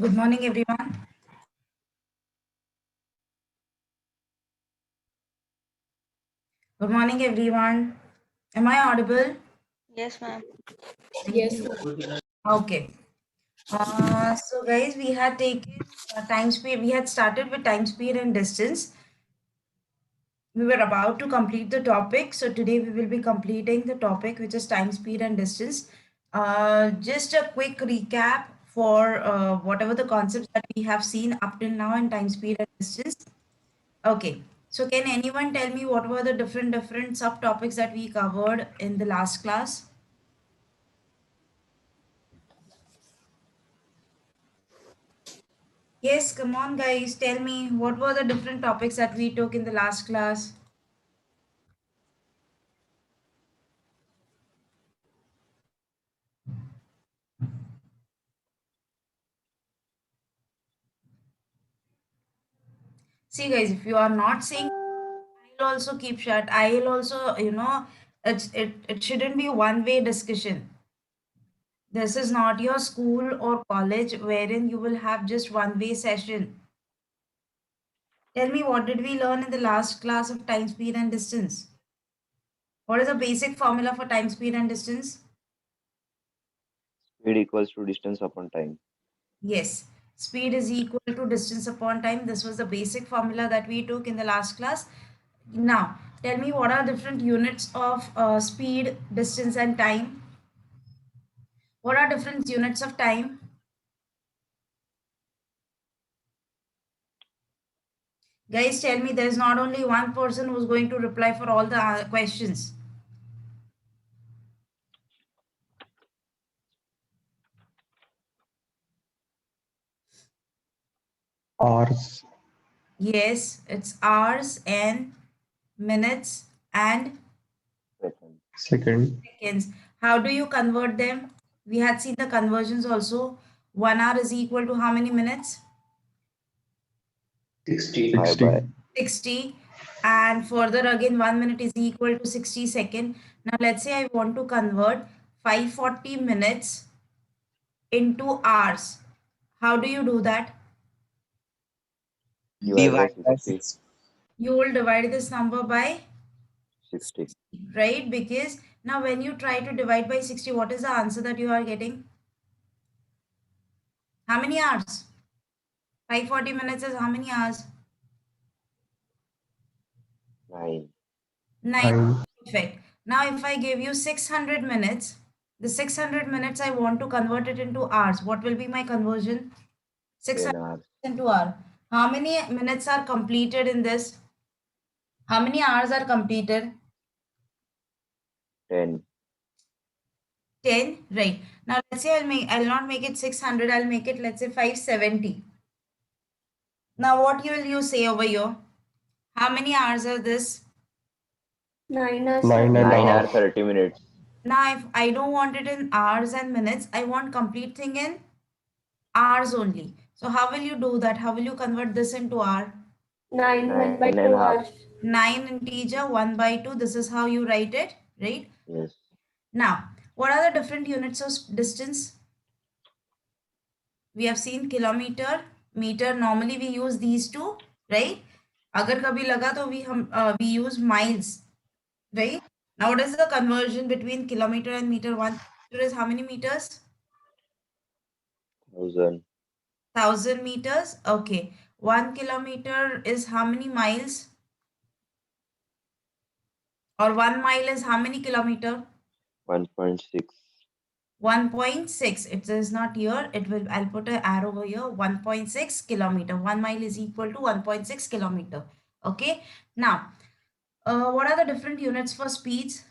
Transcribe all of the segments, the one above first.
Good morning, everyone. Good morning, everyone. Am I audible? Yes, ma'am. Thank you. Okay. So guys, we had taken time speed. We had started with time speed and distance. We were about to complete the topic. So today we will be completing the topic, which is time speed and distance. Just a quick recap for whatever the concepts that we have seen up till now in time speed and distance. Okay. So can anyone tell me what were the different subtopics that we covered in the last class? Yes, come on guys, tell me what were the different topics that we took in the last class? See guys, if you are not saying, I'll also keep shut. I'll also, it shouldn't be one-way discussion. This is not your school or college wherein you will have just one-way session. Tell me, what did we learn in the last class of time, speed, and distance? What is the basic formula for time, speed, and distance? Speed equals to distance upon time. Yes, speed is equal to distance upon time. This was the basic formula that we took in the last class. Now, tell me what are different units of speed, distance, and time? What are different units of time? Guys, tell me, there is not only one person who's going to reply for all the questions. Hours. Yes, it's hours and minutes and Second. Second. seconds. How do you convert them? We had seen the conversions also. 1 hour is equal to how many minutes? 60. 60. 60. And further again, 1 minute is equal to 60 seconds. Now let's say I want to convert 540 minutes into hours. How do you do that? Divide by Divide by 60. 6. You will divide this number by 60. right? Because now when you try to divide by 60, what is the answer that you are getting? How many hours? 540 minutes is how many hours? 9. 9. 9. Perfect. Now if I give you 600 minutes, the 600 minutes I want to convert it into hours. What will be my conversion? 600 10 hours. into hour. How many minutes are completed in this? How many hours are completed? 10. 10, right. Now let's say I'll not make it 600, I'll make it, let's say, 570. Now what will you say over here? How many hours are this? 9 hours. 9 and a 9 hours half. 30 minutes. Now if I don't want it in hours and minutes, I want complete thing in hours only. So how will you do that? How will you convert this into hour? 9 9 by and a 2 half. hours. 9 integer 1 by 2. This is how you write it, right? Yes. Now, what are the different units of distance? We have seen kilometer, meter. Normally we use these two, right? Agar kabhi laga to we use miles, right? Now, what is the conversion between kilometer and meter? 1 kilometer is how many meters? 1000. 1000 meters. Okay. 1 kilometer is how many miles? Or 1 mile is how many kilometer? 1.6. 1.6. It is not here. It will, I'll put an arrow over here. 1.6 kilometer. 1 mile is equal to 1.6 kilometer. Okay. Now, what are the different units for speeds?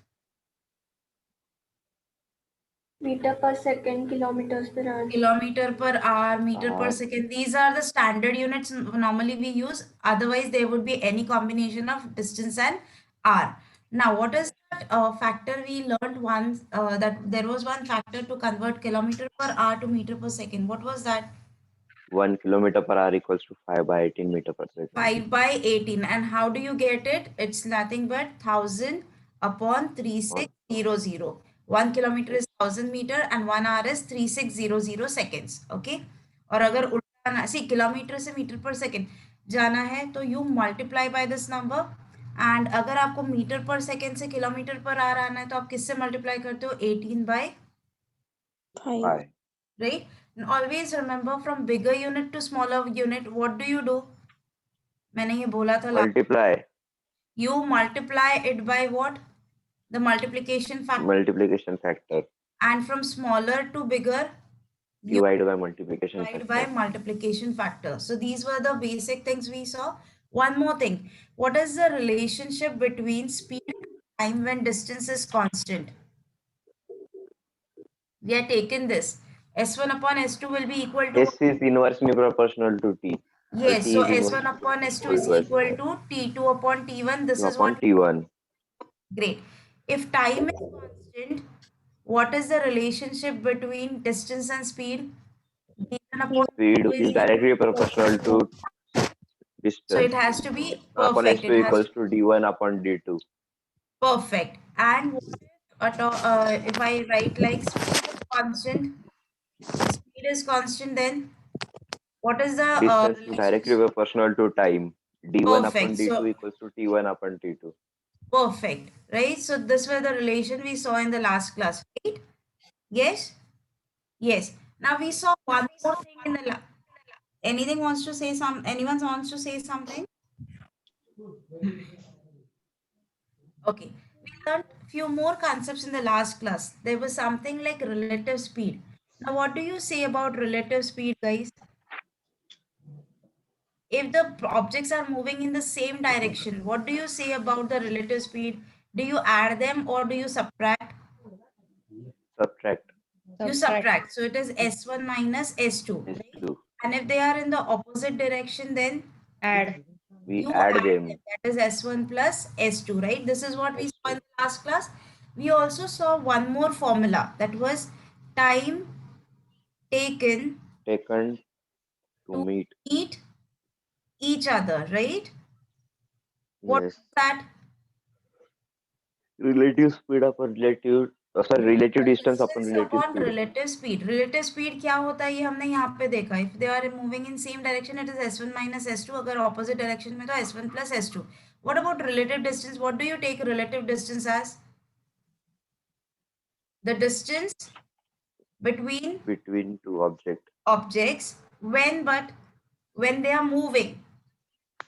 Meter per second, kilometers per hour. Kilometer per hour, meter per Hour. second. These are the standard units normally we use. Otherwise, there would be any combination of distance and hour. Now, what is that factor we learned once? That there was one factor to convert kilometer per hour to meter per second. What was that? 1 kilometer per hour equals to 5 by 18 meter per second. 5 by 18. And how do you get it? It's nothing but 1000 upon 3600. 1 kilometer is 1000 meter and 1 hour is 3600 seconds. Okay. और अगर उल्टा सी kilometre से metre per second जाना है तो you multiply by this number, and अगर आपको metre per second से किलोमीटर पर आर आना है तो आप किससे मल्टीप्लाई करते हो? 18/5, 5. right? And always remember, from bigger unit to smaller unit, what do? मैंने ये बोला था Multiply. you multiply it by what? The multiplication factor. Multiplication factor. And from smaller to bigger, you Divide by multiplication divide factor. by multiplication factor. So these were the basic things we saw. One more thing, what is the relationship between speed and time when distance is constant? We have taken this, S1 upon S2 will be equal to S is inversely proportional to T. yes, T so is S1 upon S2 is inverse equal to T2 upon T1. This is upon what T1. great. If time is constant, what is the relationship between distance and speed? D1 upon Speed D2 is directly proportional to so it distance. has to be S1 upon perfect. S2 equals to D1 upon D2. Perfect. And what if I write like speed is constant? Speed is constant, then what is the Distance is directly relationship? proportional to time. D1 upon Perfect. D2 So equals to T1 upon T2. perfect, right? So this was the relation we saw in the last class, right? Yes. Yes. Now we saw one more thing in the anything wants to say some anyone wants to say something? Okay. We learned few more concepts in the last class. There was something like relative speed. Now what do you say about relative speed, guys? If the objects are moving in the same direction, what do you say about the relative speed? Do you add them or do you subtract? Subtract. You subtract. So it is S1 minus S2, right? S2. And if they are in the opposite direction, then Add. We you add add them. them. That is S1 plus S2, right? This is what we saw in the last class. We also saw one more formula, that was time taken Taken to to meet. meet each other, right? What Yes. is that? Relative speed upon relative. Relative distance upon Distance relative upon speed. relative speed. Relative speed क्या होता है ये हमने यहाँ पे देखा. If they are moving in same direction, it is S1 minus S2. अगर opposite direction में तो S1 plus S2. What about relative distance? What do you take relative distance as? The distance between two objects when they are moving.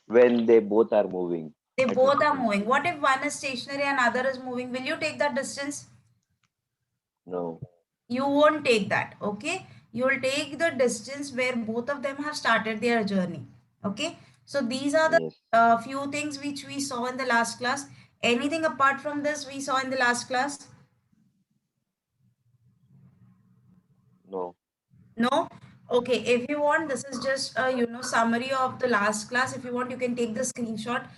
when they both are moving. They at the both are same moving. time. What if one is stationary and other is moving? Will you take that distance? No. You won't take that. Okay, you will take the distance where both of them have started their journey. Okay, so these are the Yes. few things which we saw in the last class. Anything apart from this we saw in the last class? No. No. Okay, if you want, this is just a summary of the last class. If you want, you can take the screenshot.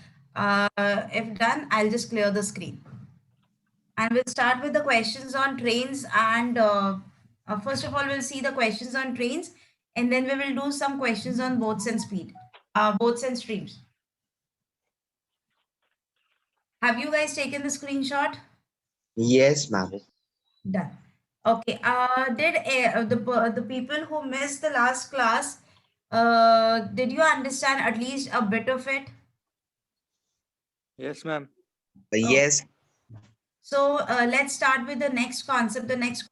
If done, I'll just clear the screen. And we'll start with the questions on trains. And first of all, we'll see the questions on trains, and then we will do some questions on boats and boats and streams. Have you guys taken the screenshot? Yes, ma'am. Yes. Done. Okay. Did the people who missed the last class, did you understand at least a bit of it? Yes, ma'am. Yes. So let's start with the next concept. The next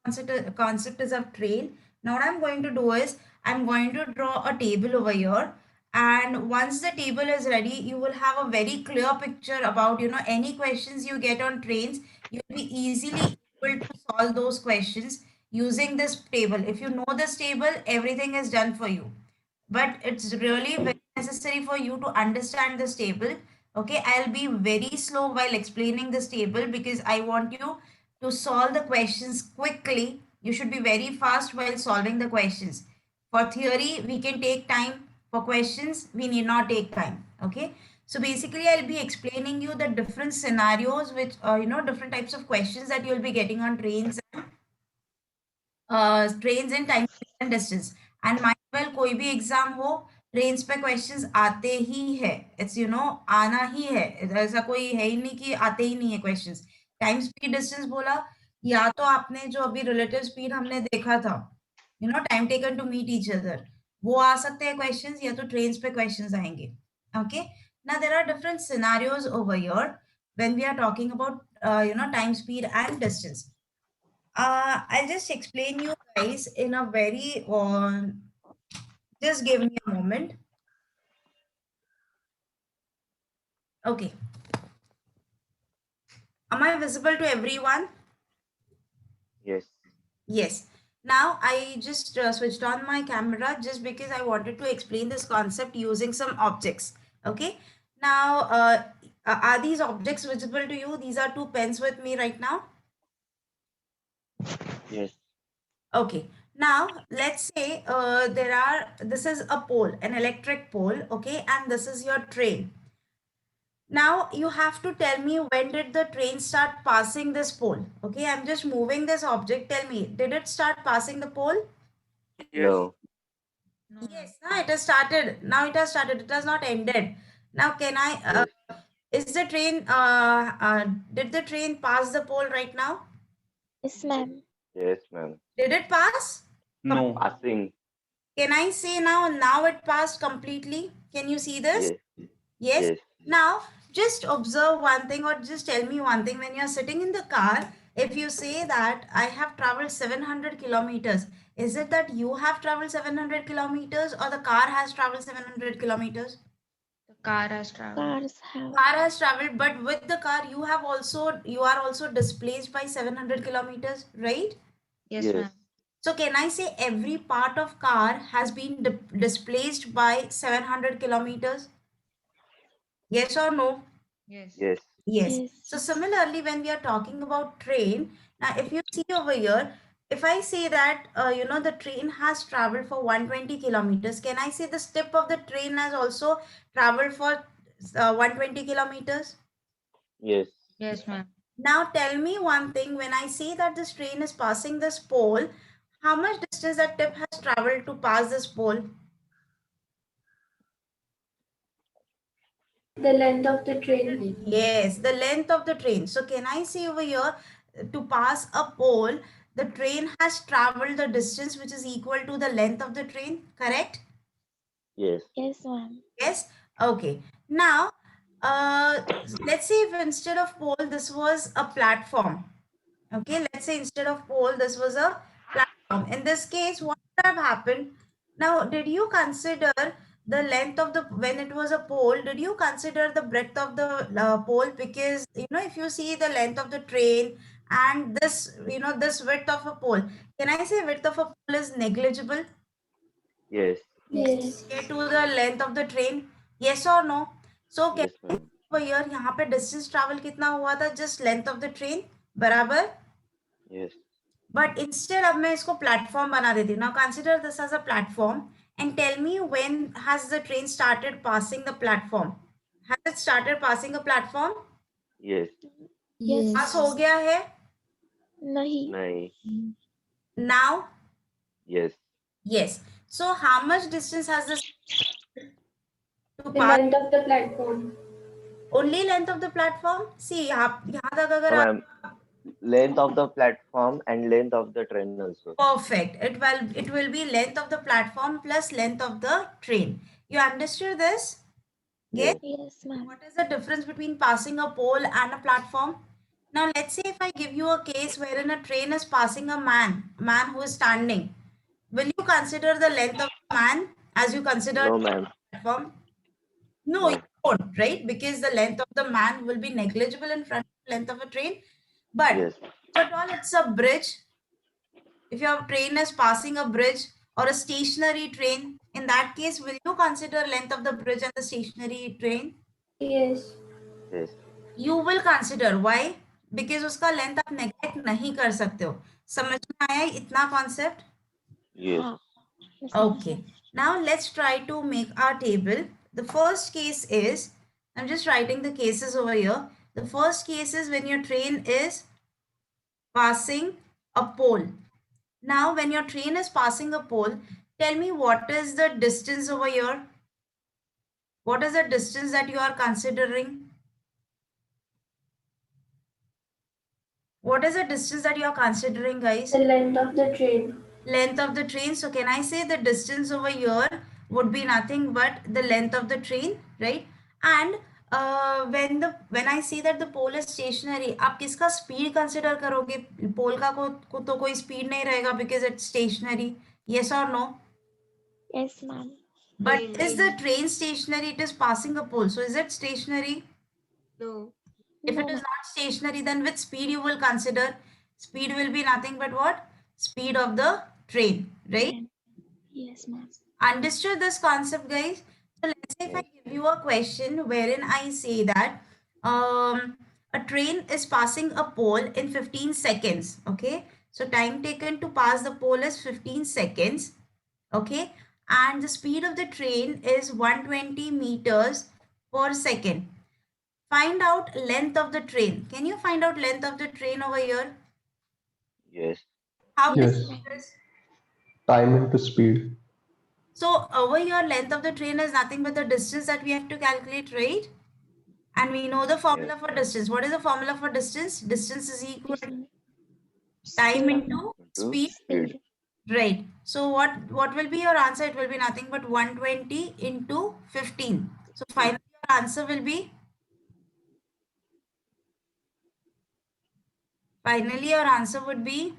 concept is of train. Now what I'm going to do is I'm going to draw a table over here. And once the table is ready, you will have a very clear picture about, any questions you get on trains. You'll be easily able to solve those questions using this table. If you know this table, everything is done for you. But it's really very necessary for you to understand this table. Okay, I'll be very slow while explaining this table because I want you to solve the questions quickly. You should be very fast while solving the questions. For theory, we can take time. For questions, we need not take time. Okay, so basically I'll be explaining you the different scenarios which different types of questions that you'll be getting on trains in time and distance. And might well कोई भी exam हो, trains पे questions आते ही है. It's आना ही है. ऐसा कोई है ही नहीं कि आते ही नहीं है क्वेश्चंस. टाइम स्पीड डिस्टेंस बोला, या तो आपने जो अभी रिलेटिव स्पीड हमने देखा था, time taken to meet each other, वो आ सकते हैं क्वेश्चंस, या तो ट्रेन्स पे क्वेश्चंस आएंगे. Okay, now there are different scenarios over here when we are talking about time, speed and distance. I'll just explain you guys in a very just give me a moment. Okay, am I visible to everyone? Yes. Yes. Now I just switched on my camera just because I wanted to explain this concept using some objects. Okay. Now, are these objects visible to you? These are two pens with me right now. Yes. Okay. Now, let's say this is a pole, an electric pole. Okay. And this is your train. Now you have to tell me, when did the train start passing this pole? Okay. I'm just moving this object. Tell me, did it start passing the pole? No. Yes, now it has started. Now it has started. It has not ended. Now, can I? Yes. Is the train? Did the train pass the pole right now? Yes, ma'am. Yes, ma'am. Did it pass? No. Passing. Can I say now? Now it passed completely. Can you see this? Yes. Yes. Yes. Now, just observe one thing, or just tell me one thing. When you're sitting in the car, if you say that I have traveled 700 kilometers, is it that you have traveled 700 kilometers or the car has traveled 700 kilometers? The car has traveled. Cars have. Car has traveled, but with the car, you are also displaced by 700 kilometers, right? Yes, Yes. ma'am. So can I say every part of car has been displaced by 700 kilometers? Yes or no? Yes. Yes. Yes. Yes. So similarly, when we are talking about train, now if you see over here, if I say that, the train has traveled for 120 kilometers, can I say the tip of the train has also traveled for 120 kilometers? Yes. Yes, ma'am. Now tell me one thing, when I say that this train is passing this pole, how much distance that tip has traveled to pass this pole? The length of the train. Yes, the length of the train. So can I say over here, to pass a pole, the train has traveled the distance which is equal to the length of the train, correct? Yes. Yes, ma'am. Yes. Okay. Now, let's say if instead of pole, this was a platform. Okay, let's say instead of pole, this was a platform. In this case, what would have happened? Now, did you consider the length of the, when it was a pole, did you consider the breadth of the pole? Because, if you see the length of the train and this, this width of a pole, can I say width of a pole is negligible Yes. Yes. compared to the length of the train? Yes or no? So, can Yes, ma'am. over here, यहाँ पे distance travel कितना हुआ था? Just length of the train, बराबर? Yes. But instead अब मैं इसको platform बना देती हूँ. Now consider this as a platform and tell me, when has the train started passing the platform? Has it started passing a platform? Yes. Yes. पास हो गया है? Nahi. Nahi. Now? Yes. Yes. So how much distance has this to The pass? length of the platform. Only length of the platform? See, यहाँ तक अगर No, आप ma'am. Length of the platform and length of the train also. perfect. It will be length of the platform plus length of the train. You understood this? Yes. Yes, ma'am. What is the difference between passing a pole and a platform? Now, let's say if I give you a case wherein a train is passing a man who is standing. Will you consider the length of the man as you consider No, the ma'am. platform? No, No. you won't, right? Because the length of the man will be negligible in front of the length of a train. But Yes. if at all it's a bridge, if your train is passing a bridge or a stationary train, in that case, will you consider length of the bridge and the stationary train? Yes. Yes. You will consider. Why? Because उसका length आप neglect नहीं कर सकते हो. समझ में आया इतना concept? Yes. हाँ. Yes, Okay. Now let's try to make our table. The first case is, I'm just writing the cases over here. The first case is when your train is passing a pole. Now, when your train is passing a pole, tell me, what is the distance over here? What is the distance that you are considering? What is the distance that you are considering, guys? The length of the train. length of the train. So can I say the distance over here would be nothing but the length of the train, right? And when I say that the pole is stationary, आप किसका speed consider करोगे? Pole का को तो कोई speed नहीं रहेगा because it's stationary. Yes or no? Yes, ma'am. But is the train stationary? It is passing a pole. So is it stationary? No. If No, it is ma'am. not stationary, then which speed you will consider? Speed will be nothing but what? Speed of the train, right? Yes, ma'am. Understood this concept, guys? So let's say if I give you a question wherein I say that a train is passing a pole in 15 seconds, okay? So time taken to pass the pole is 15 seconds, okay? And the speed of the train is 120 meters per second. Find out length of the train. Can you find out length of the train over here? Yes. How Yes, can you Yes. do this? Time into speed. So over here, length of the train is nothing but the distance that we have to calculate, right? And we know the formula for distance. What is the formula for distance? Distance is equal to time Speed. into speed, Speed. right? So what will be your answer? It will be nothing but 120 into 15. So finally your answer will be, finally your answer would be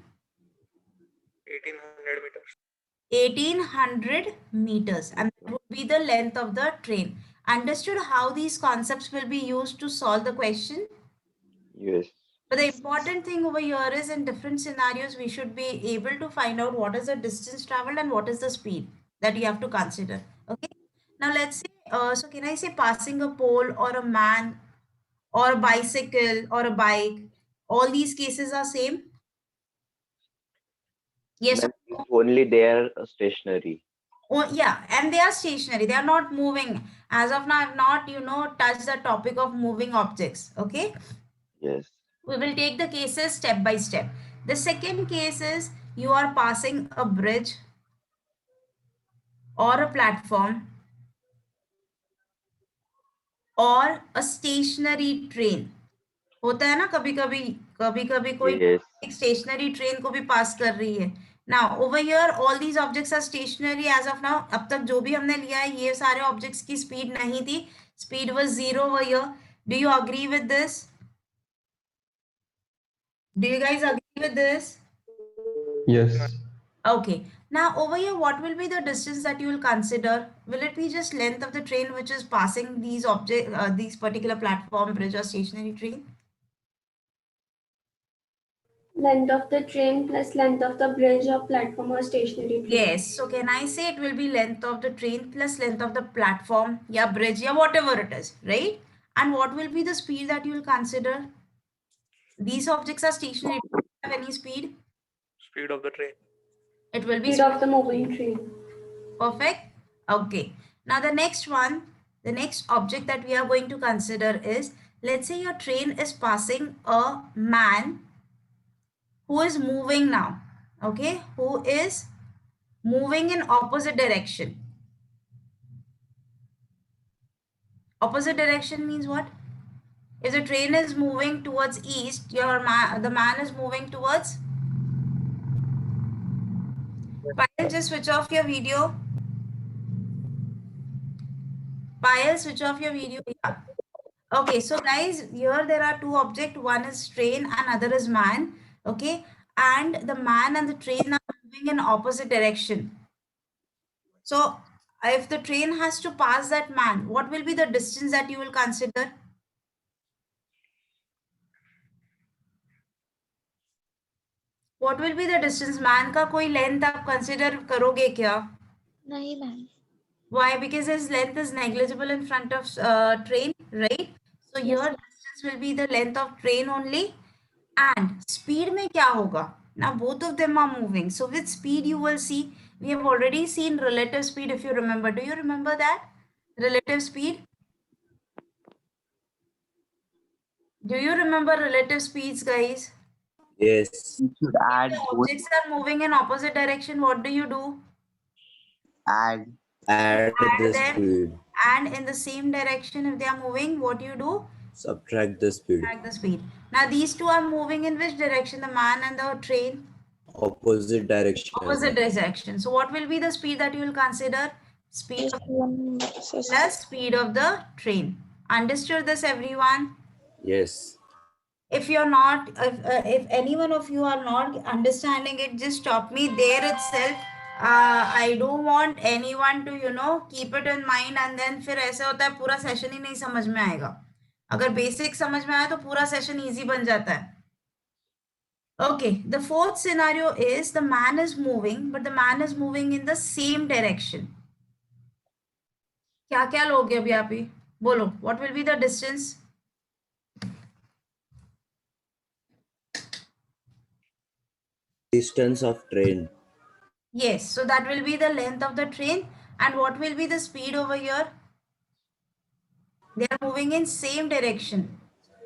1800 meters. 1800 meters, and that would be the length of the train. Understood how these concepts will be used to solve the question? Yes. But the important thing over here is in different scenarios, we should be able to find out what is the distance traveled and what is the speed that you have to consider. Okay. Now let's say, so can I say passing a pole or a man or a bicycle or a bike? All these cases are same? Yes. Ma'am, if only they are stationary. Oh, yeah, and they are stationary. They are not moving. As of now, I have not, touched the topic of moving objects. Okay. Yes. We will take the cases step by step. The second case is you are passing a bridge or a platform or a stationary train. होता है ना कभी कभी कोई Yes. एक stationary train को भी पास कर रही है. Now over here all these objects are stationary as of now. अब तक जो भी हमने लिया है ये सारे objects की speed नहीं थी. Speed was 0 over here. Do you agree with this? Do you guys agree with this? Yes. Okay. Now over here, what will be the distance that you will consider? Will it be just length of the train which is passing these these particular platform, bridge or stationary train? Length of the train plus length of the bridge or platform or stationary train. Yes. So can I say it will be length of the train plus length of the platform, yeah, bridge, yeah, whatever it is, right? And what will be the speed that you will consider? These objects are stationary. Do they have any speed? Speed of the train. It will be Speed of the moving train. Perfect. Okay. Now the next one, the next object that we are going to consider is, let's say your train is passing a man who is moving now. Okay. Who is moving in opposite direction. Opposite direction means what? If the train is moving towards east, the man is moving towards. Payal, just switch off your video. Payal, switch off your video. Yeah. Okay, so guys, here there are two objects. One is train and other is man. Okay, and the man and the train are moving in opposite direction. So if the train has to pass that man, what will be the distance that you will consider? What will be the distance? Man का कोई length आप consider करोगे क्या? नहीं, ma'am. Why? Because his length is negligible in front of train, right? So Yes, your ma'am. distance will be the length of train only. And speed में क्या होगा? Now both of them are moving. So with speed you will see, we have already seen relative speed if you remember. Do you remember that? Relative speed? Do you remember relative speeds, guys? Yes. You should add If the both. objects are moving in opposite direction, what do you do? Add. Add the them. speed. And in the same direction, if they are moving, what do you do? Subtract the speed. Subtract the speed. Now these two are moving in which direction? The man and the train? Opposite direction. Opposite direction. So what will be the speed that you will consider? Speed of plus speed of the train. Understood this, everyone? Yes. If you're not, if any one of you are not understanding it, just stop me there itself. I don't want anyone to, keep it in mind and then फिर ऐसे होता है पूरा session ही नहीं समझ में आएगा. अगर बेसिक समझ में आए तो पूरा सेशन इजी बन जाता है. Okay, the fourth scenario is the man is moving, but the man is moving in the same direction. क्या क्या लोगे अभी आप ही बोलो? What will be the distance? Distance of train. Yes, so that will be the length of the train. And what will be the speed over here? They are moving in same direction.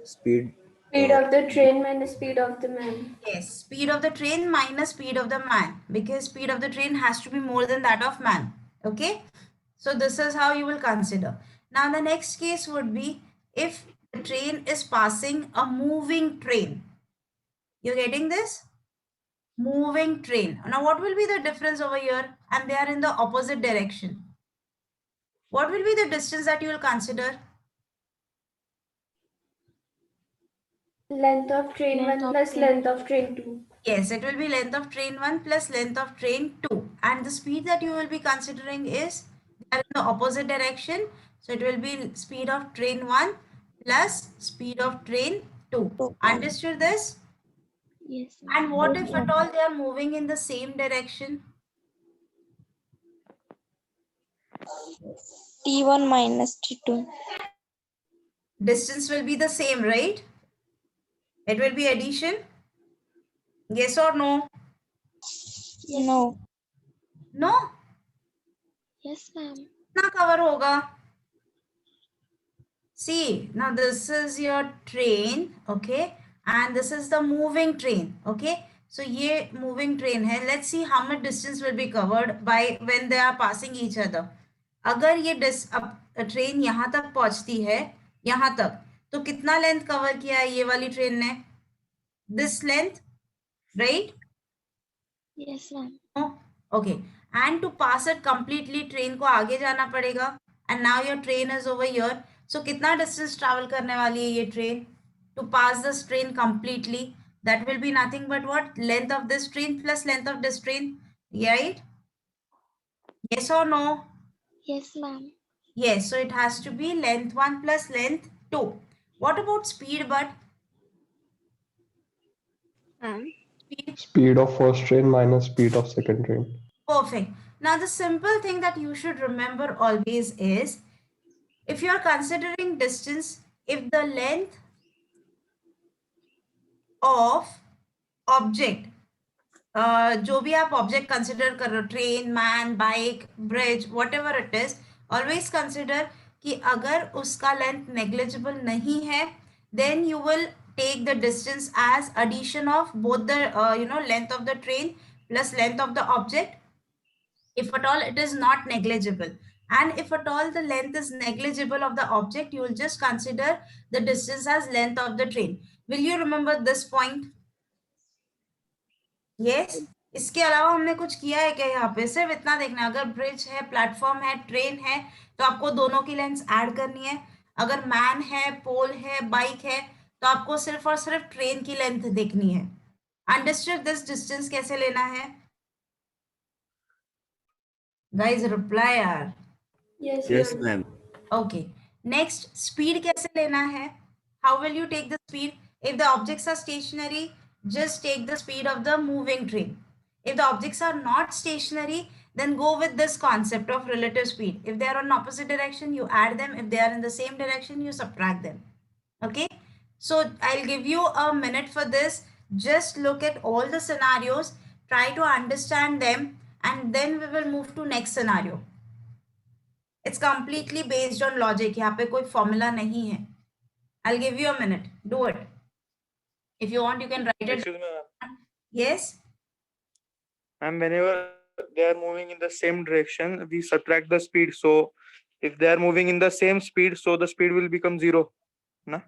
Speed. Speed of the train minus speed of the man. Yes, speed of the train minus speed of the man, because speed of the train has to be more than that of man. Okay, so this is how you will consider. Now the next case would be if the train is passing a moving train. You're getting this? Moving train. Now what will be the difference over here? And they are in the opposite direction. What will be the distance that you will consider? Length of train 1 plus length of train 2. Yes, it will be length of train 1 plus length of train 2. And the speed that you will be considering is they are in the opposite direction. So it will be speed of train 1 plus speed of train 2. Understood this? Yes. And what if at all they are moving in the same direction? T1 minus T2. Distance will be the same, right? It will be addition. Yes or no? No. No? Yes, ma'am. कितना cover होगा? See, now this is your train, okay? And this is the moving train, okay? So ये moving train है. Let's see how much distance will be covered by when they are passing each other. अगर ये train यहाँ तक पहुँचती है, यहाँ तक, तो कितना लेंथ कवर किया है ये वाली ट्रेन ने? This length, right? Yes, ma'am. Okay. And to pass it completely, train को आगे जाना पड़ेगा. And now your train is over here. So कितना distance travel करने वाली है ये train? To pass this train completely, that will be nothing but what? Length of this train plus length of this train, right? Yes or no? Yes, ma'am. Yes. So it has to be length 1 plus length 2. What about speed, but? Speed of first train minus speed of second train. Perfect. Now the simple thing that you should remember always is, if you are considering distance, if the length of object, जो भी आप object consider कर रहे हो, train, man, bike, bridge, whatever it is, always consider कि अगर उसका length negligible नहीं है, then you will take the distance as addition of both the length of the train plus length of the object, if at all it is not negligible. And if at all the length is negligible of the object, you will just consider the distance as length of the train. Will you remember this point? Yes. इसके अलावा हमने कुछ किया है क्या यहाँ पे? सिर्फ इतना देखना, अगर ब्रिज है, प्लेटफॉर्म है, ट्रेन है, तो आपको दोनों की लेंथ ऐड करनी है. अगर मैन है, पोल है, बाइक है, तो आपको सिर्फ और सिर्फ ट्रेन की लेंथ देखनी है. अंडरस्टूड दिस डिस्टेंस कैसे लेना है? Guys, reply यार. Yes, ma'am. Okay. Next, speed कैसे लेना है? How will you take the speed? If the objects are stationary, just take the speed of the moving train. If the objects are not stationary, then go with this concept of relative speed. If they are on opposite direction, you add them. If they are in the same direction, you subtract them. Okay. So I'll give you a minute for this. Just look at all the scenarios, try to understand them, and then we will move to next scenario. It's completely based on logic. यहाँ पे कोई formula नहीं है. I'll give you a minute. Do it. If you want, you can write it. Excuse me, ma'am. Yes. And whenever they are moving in the same direction, we subtract the speed. So if they are moving in the same speed, so the speed will become 0. Na?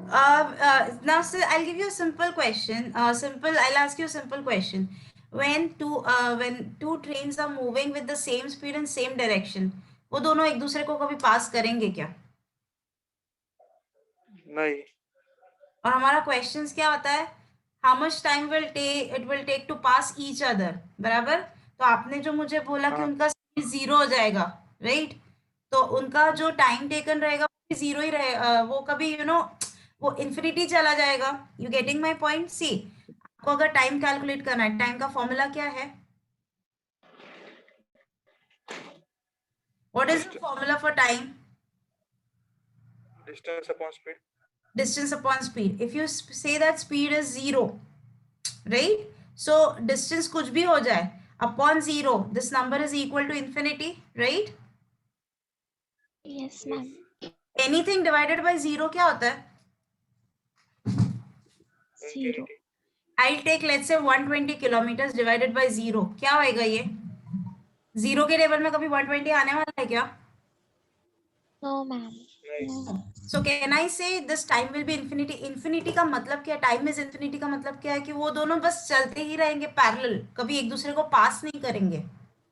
Now, sir, I'll give you a simple question. I'll ask you a simple question. When two trains are moving with the same speed and same direction, वो दोनों एक दूसरे को कभी पास करेंगे क्या? नहीं. और हमारा क्वेश्चंस क्या होता है? How much time it will take to pass each other, बराबर? तो आपने जो मुझे बोला कि हाँ. उनका स्पीड 0 हो जाएगा, राइट? तो उनका जो टाइम टेकन रहेगा वो भी 0 ही रहेगा, वो कभी वो इन्फिनिटी चला जाएगा. You getting my point? See, आपको अगर टाइम कैलकुलेट करना है, टाइम का फॉर्मूला क्या है? What is the formula for time? Distance upon speed. Distance upon speed. If you say that speed is 0, right? So distance कुछ भी हो जाए, upon 0, this number is equal to infinity, right? Yes, ma'am. Anything divided by 0 क्या होता है? 0. I'll take, let's say, 120 kilometers divided by 0. क्या होएगा ये? 0 के टेबल में कभी 120 आने वाला है क्या? No, ma'am. No. So can I say this time will be infinity? Infinity का मतलब क्या? Time is infinity का मतलब क्या है? कि वो दोनों बस चलते ही रहेंगे parallel, कभी एक दूसरे को पास नहीं करेंगे.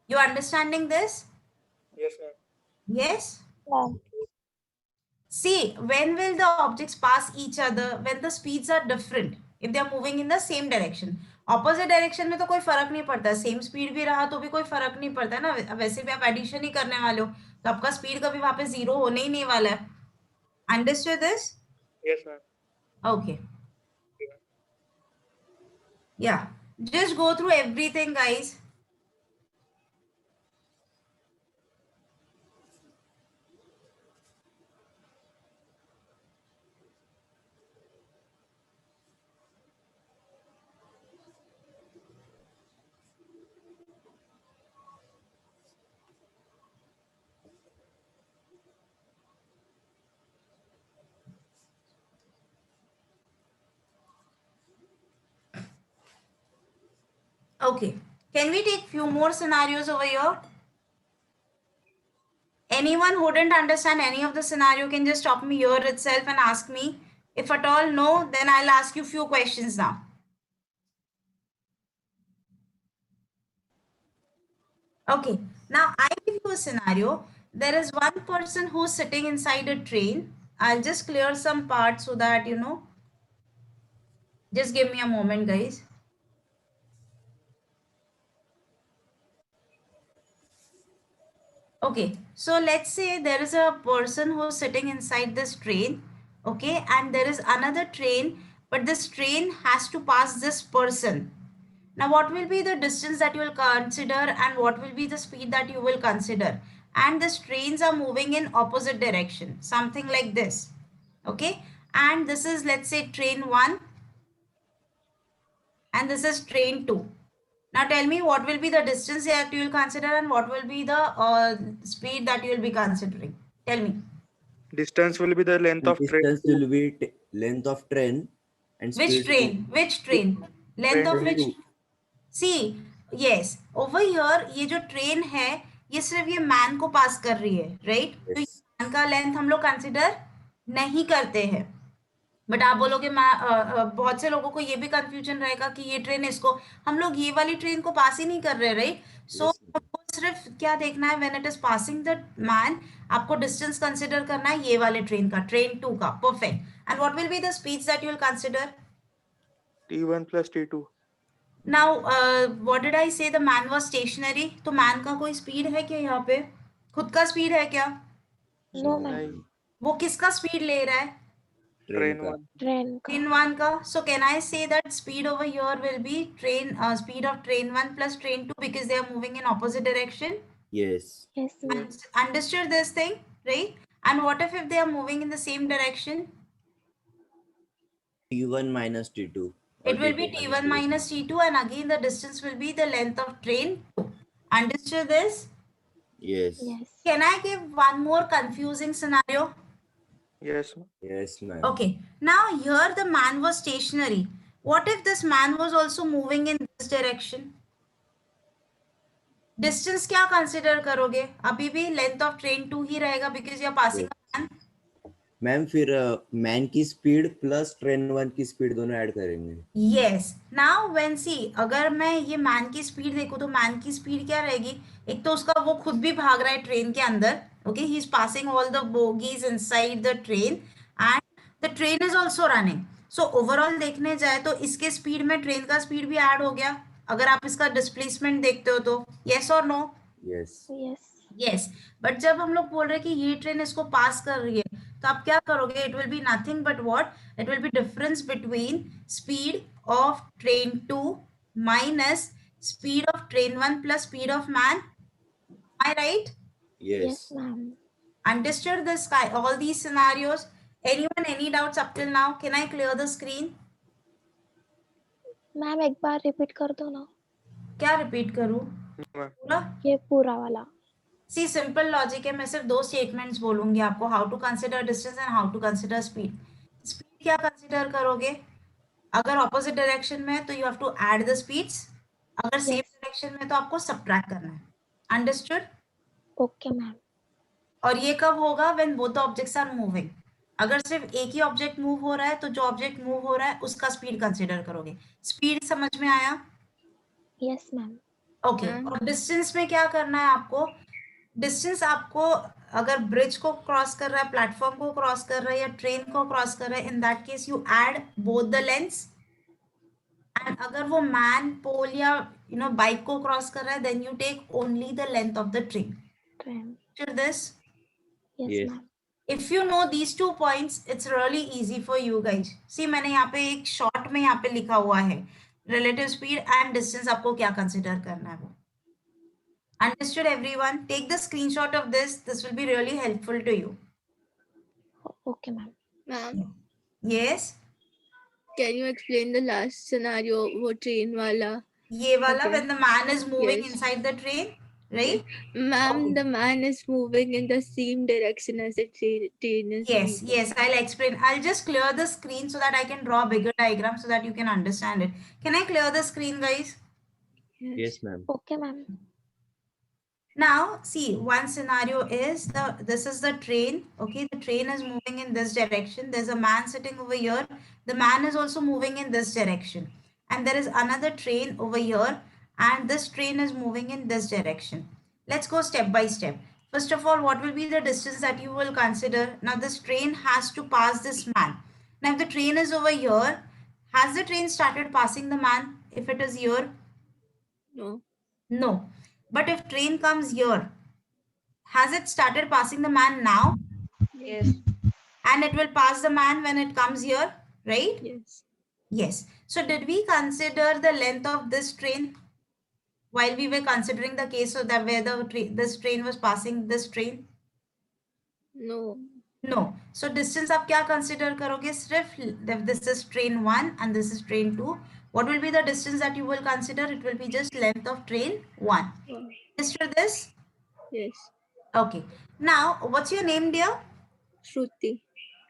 You understanding this? Yes, ma'am. Yes? Ma'am. See, when will the objects pass each other? When the speeds are different, if they are moving in the same direction. Opposite direction में तो कोई फर्क नहीं पड़ता, सेम स्पीड भी रहा तो भी कोई फर्क नहीं पड़ता ना. वैसे भी आप एडिशन ही करने वाले हो, तो आपका स्पीड कभी वहां पे 0 होने ही नहीं वाला है. Understood this? Yes, ma'am. Okay. Yeah, just go through everything, guys. Okay, can we take few more scenarios over here? Anyone who didn't understand any of the scenario can just stop me here itself and ask me. If at all no, then I'll ask you few questions now. Okay, now I give you a scenario. There is one person who's sitting inside a train. I'll just clear some parts so that just give me a moment, guys. Okay, so let's say there is a person who's sitting inside this train, okay, and there is another train, but this train has to pass this person. Now, what will be the distance that you will consider and what will be the speed that you will consider? And these trains are moving in opposite direction, something like this, okay? And this is, let's say, train 1 and this is train 2. Now tell me what will be the distance that you will consider and what will be the speed that you will be considering. Tell me. Distance will be the length of train. Distance will be length of train and Which speed. train? Which train? Length of which? See, yes. Over here, ये जो train है, ये सिर्फ ये man को pass कर रही है, right? तो Yes. man का length हम लोग consider नहीं करते हैं. बट आप बोलोगे बहुत से लोगों को ये भी कंफ्यूजन रहेगा कि ये ट्रेन इसको, हम लोग ये वाली ट्रेन को पास ही नहीं कर रहे, राइट? सो आपको सिर्फ क्या देखना है, when it is passing the man, आपको डिस्टेंस कंसीडर करना है ये वाले ट्रेन का, ट्रेन 2 का. Perfect. And what will be the speeds that you will consider? T1 plus T2. Now what did I say? The man was stationary. तो man का कोई स्पीड है क्या यहाँ पे? खुद का स्पीड है क्या? No, ma'am. वो किसका स्पीड ले रहा है? Train का. 1. Train 1 ka. So can I say that speed over here will be speed of train 1 plus train 2 because they are moving in opposite direction? Yes. Yes, ma'am. Understood this thing, right? And what if they are moving in the same direction? T1 minus T2. It will be T1 minus T2 and again the distance will be the length of train 2. Understood this? Yes. Yes. Can I give one more confusing scenario? Yes. Yes, ma'am. Okay. Now here the man was stationary. What if this man was also moving in this direction? Distance क्या consider करोगे? अभी भी length of train 2 ही रहेगा because you are passing a man. Ma'am फिर man की speed plus train 1 की speed दोनों add करेंगे. यस नाउ व्हेन सी अगर मैं ये मैन की स्पीड देखूं तो मैन की स्पीड क्या रहेगी? एक तो उसका वो खुद भी भाग रहा है ट्रेन के अंदर. Okay he is passing all the bogies inside the train and the train is also running. So overall देखने जाए तो इसके स्पीड में ट्रेन का स्पीड भी ऐड हो गया अगर आप इसका डिस्प्लेसमेंट देखते हो तो. यस और no? Yes. Yes. Yes but जब हम लोग बोल रहे हैं कि ये ट्रेन इसको पास कर रही है तो आप क्या करोगे? It will be nothing but what? It will B difference between speed of train 2 minus speed of train 1 plus speed of man. I right? Yes, Yes. ma'am. Understood this all these scenarios? Anyone any doubts up till now? Can I clear the screen? Ma'am एक बार repeat कर दो ना क्या repeat करूं ma'am. पूरा? ये पूरा वाला. सी सिंपल लॉजिक है. मैं सिर्फ 2 स्टेटमेंट्स बोलूंगी आपको. How to consider distance and how to consider speed. Speed क्या कंसिडर करोगे? अगर ऑपोजिट डायरेक्शन में है तो you have to add the speeds. अगर सेम Yes. डायरेक्शन में तो आपको सब्ट्रैक्ट करना है. अंडरस्टूड? Okay, ma'am. और ये कब होगा? When both the objects are moving. अगर सिर्फ एक ही ऑब्जेक्ट मूव हो रहा है तो जो ऑब्जेक्ट मूव हो रहा है उसका स्पीड कंसिडर करोगे. स्पीड समझ में आया? Yes, ma'am. ओके और डिस्टेंस में क्या करना है आपको? डिस्टेंस आपको अगर ब्रिज को क्रॉस कर रहा है, प्लेटफॉर्म को क्रॉस कर रहा है या ट्रेन को क्रॉस कर रहा है, in that case you add both the lengths. And अगर वो मैन पोल या बाइक को क्रॉस कर रहा है then you take only the length of the train. Train. This Yes, Yes. ma'am. if you know these 2 points it's really easy for you guys. see मैंने यहाँ पे एक शॉर्ट में यहाँ पे लिखा हुआ है relative speed and distance आपको क्या कंसिडर करना है वो. understood everyone? take the screenshot of this will be really helpful to you. Okay, ma'am. Ma'am, yes can you explain the last scenario, वो train वाला? ये वाला Okay. when the man is moving Yes. inside the train, right? Ma'am, Okay. the man is moving in the same direction as the train is Yes, moving. yes, I'll explain. I'll just clear the screen so that I can draw a bigger diagram so that you can understand it. Can I clear the screen, guys? Yes, ma'am. Okay, ma'am. Now, see, one scenario is this is the train. Okay, the train is moving in this direction. There's a man sitting over here. The man is also moving in this direction. And there is another train over here. And this train is moving in this direction. Let's go step by step. First of all, what will be the distance that you will consider? Now, this train has to pass this man. Now, if the train is over here, has the train started passing the man? If it is here, No. no. But if train comes here, has it started passing the man now? Yes. And it will pass the man when it comes here, right? Yes. Yes. So did we consider the length of this train while we were considering the case of that where this train was passing this train? No. No. So distance आप क्या consider करोगे? सिर्फ if this is train 1 and this is train 2, what will be the distance that you will consider? It will be just length of train 1. Oh, Understood this? yes. Okay. Now, what's your name, dear? Shruti.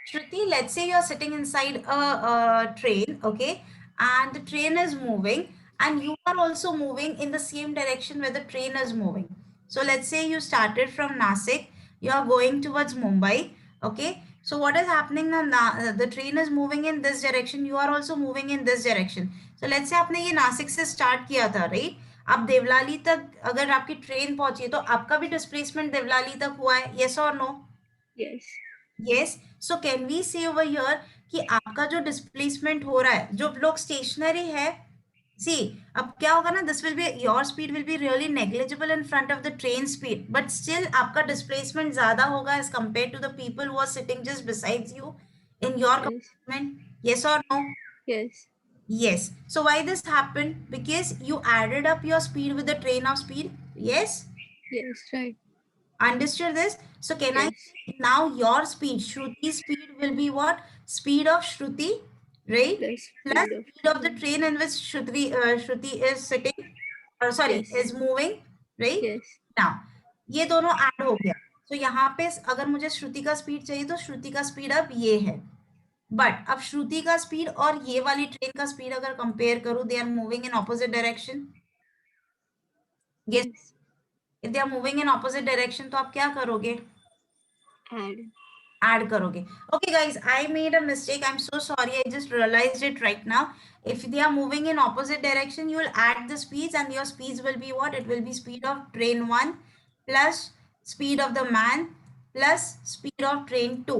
Shruti, let's say you're sitting inside a train, okay, and the train is moving, and you are also moving in the same direction where the train is moving. So let's say you started from Nasik, you are going towards Mumbai, okay. So what is happening now? The train is moving in this direction, you are also moving in this direction. So let's say आपने ये नासिक से start किया था, right? अब देवलाली तक अगर आपकी train पहुंची तो आपका भी डिस्प्लेसमेंट देवलाली तक हुआ है. yes or no? Yes. yes. So can we say over here कि आपका जो डिस्प्लेसमेंट हो रहा है, जो लोग स्टेशनरी है, see अब क्या होगा ना, this will be your speed will be really negligible in front of the train speed, but still आपका डिस्प्लेसमेंट ज्यादा होगा as compared to the people who are sitting just besides you in your Yes. compartment. yes or no? Yes. Yes. So why this happened? Because you added up your speed with the train of speed. Yes. Yes. Right. Understood this? So can Yes. I now your speed, Shruti's speed will be what? Speed of Shruti, right? Plus Plus speed of speed of the train in which Shruti is sitting, or sorry, Yes. is moving, right? Yes. Now, ये दोनों add हो गया. तो यहाँ पे अगर मुझे श्रुति का स्पीड चाहिए तो श्रुति का स्पीड अब ये है. बट अब श्रुति का स्पीड और ये वाली ट्रेन का स्पीड अगर कंपेयर करूं, they are moving in opposite direction. yes. Yes. If they are moving in opposite direction तो आप क्या करोगे? Add. add करोगे. Okay guys, I made a mistake. I'm so sorry. I just realized it right now. If they are moving in opposite direction, you will add the speeds, and your speeds will be what? It will be speed of train 1 plus speed of the man plus speed of train 2.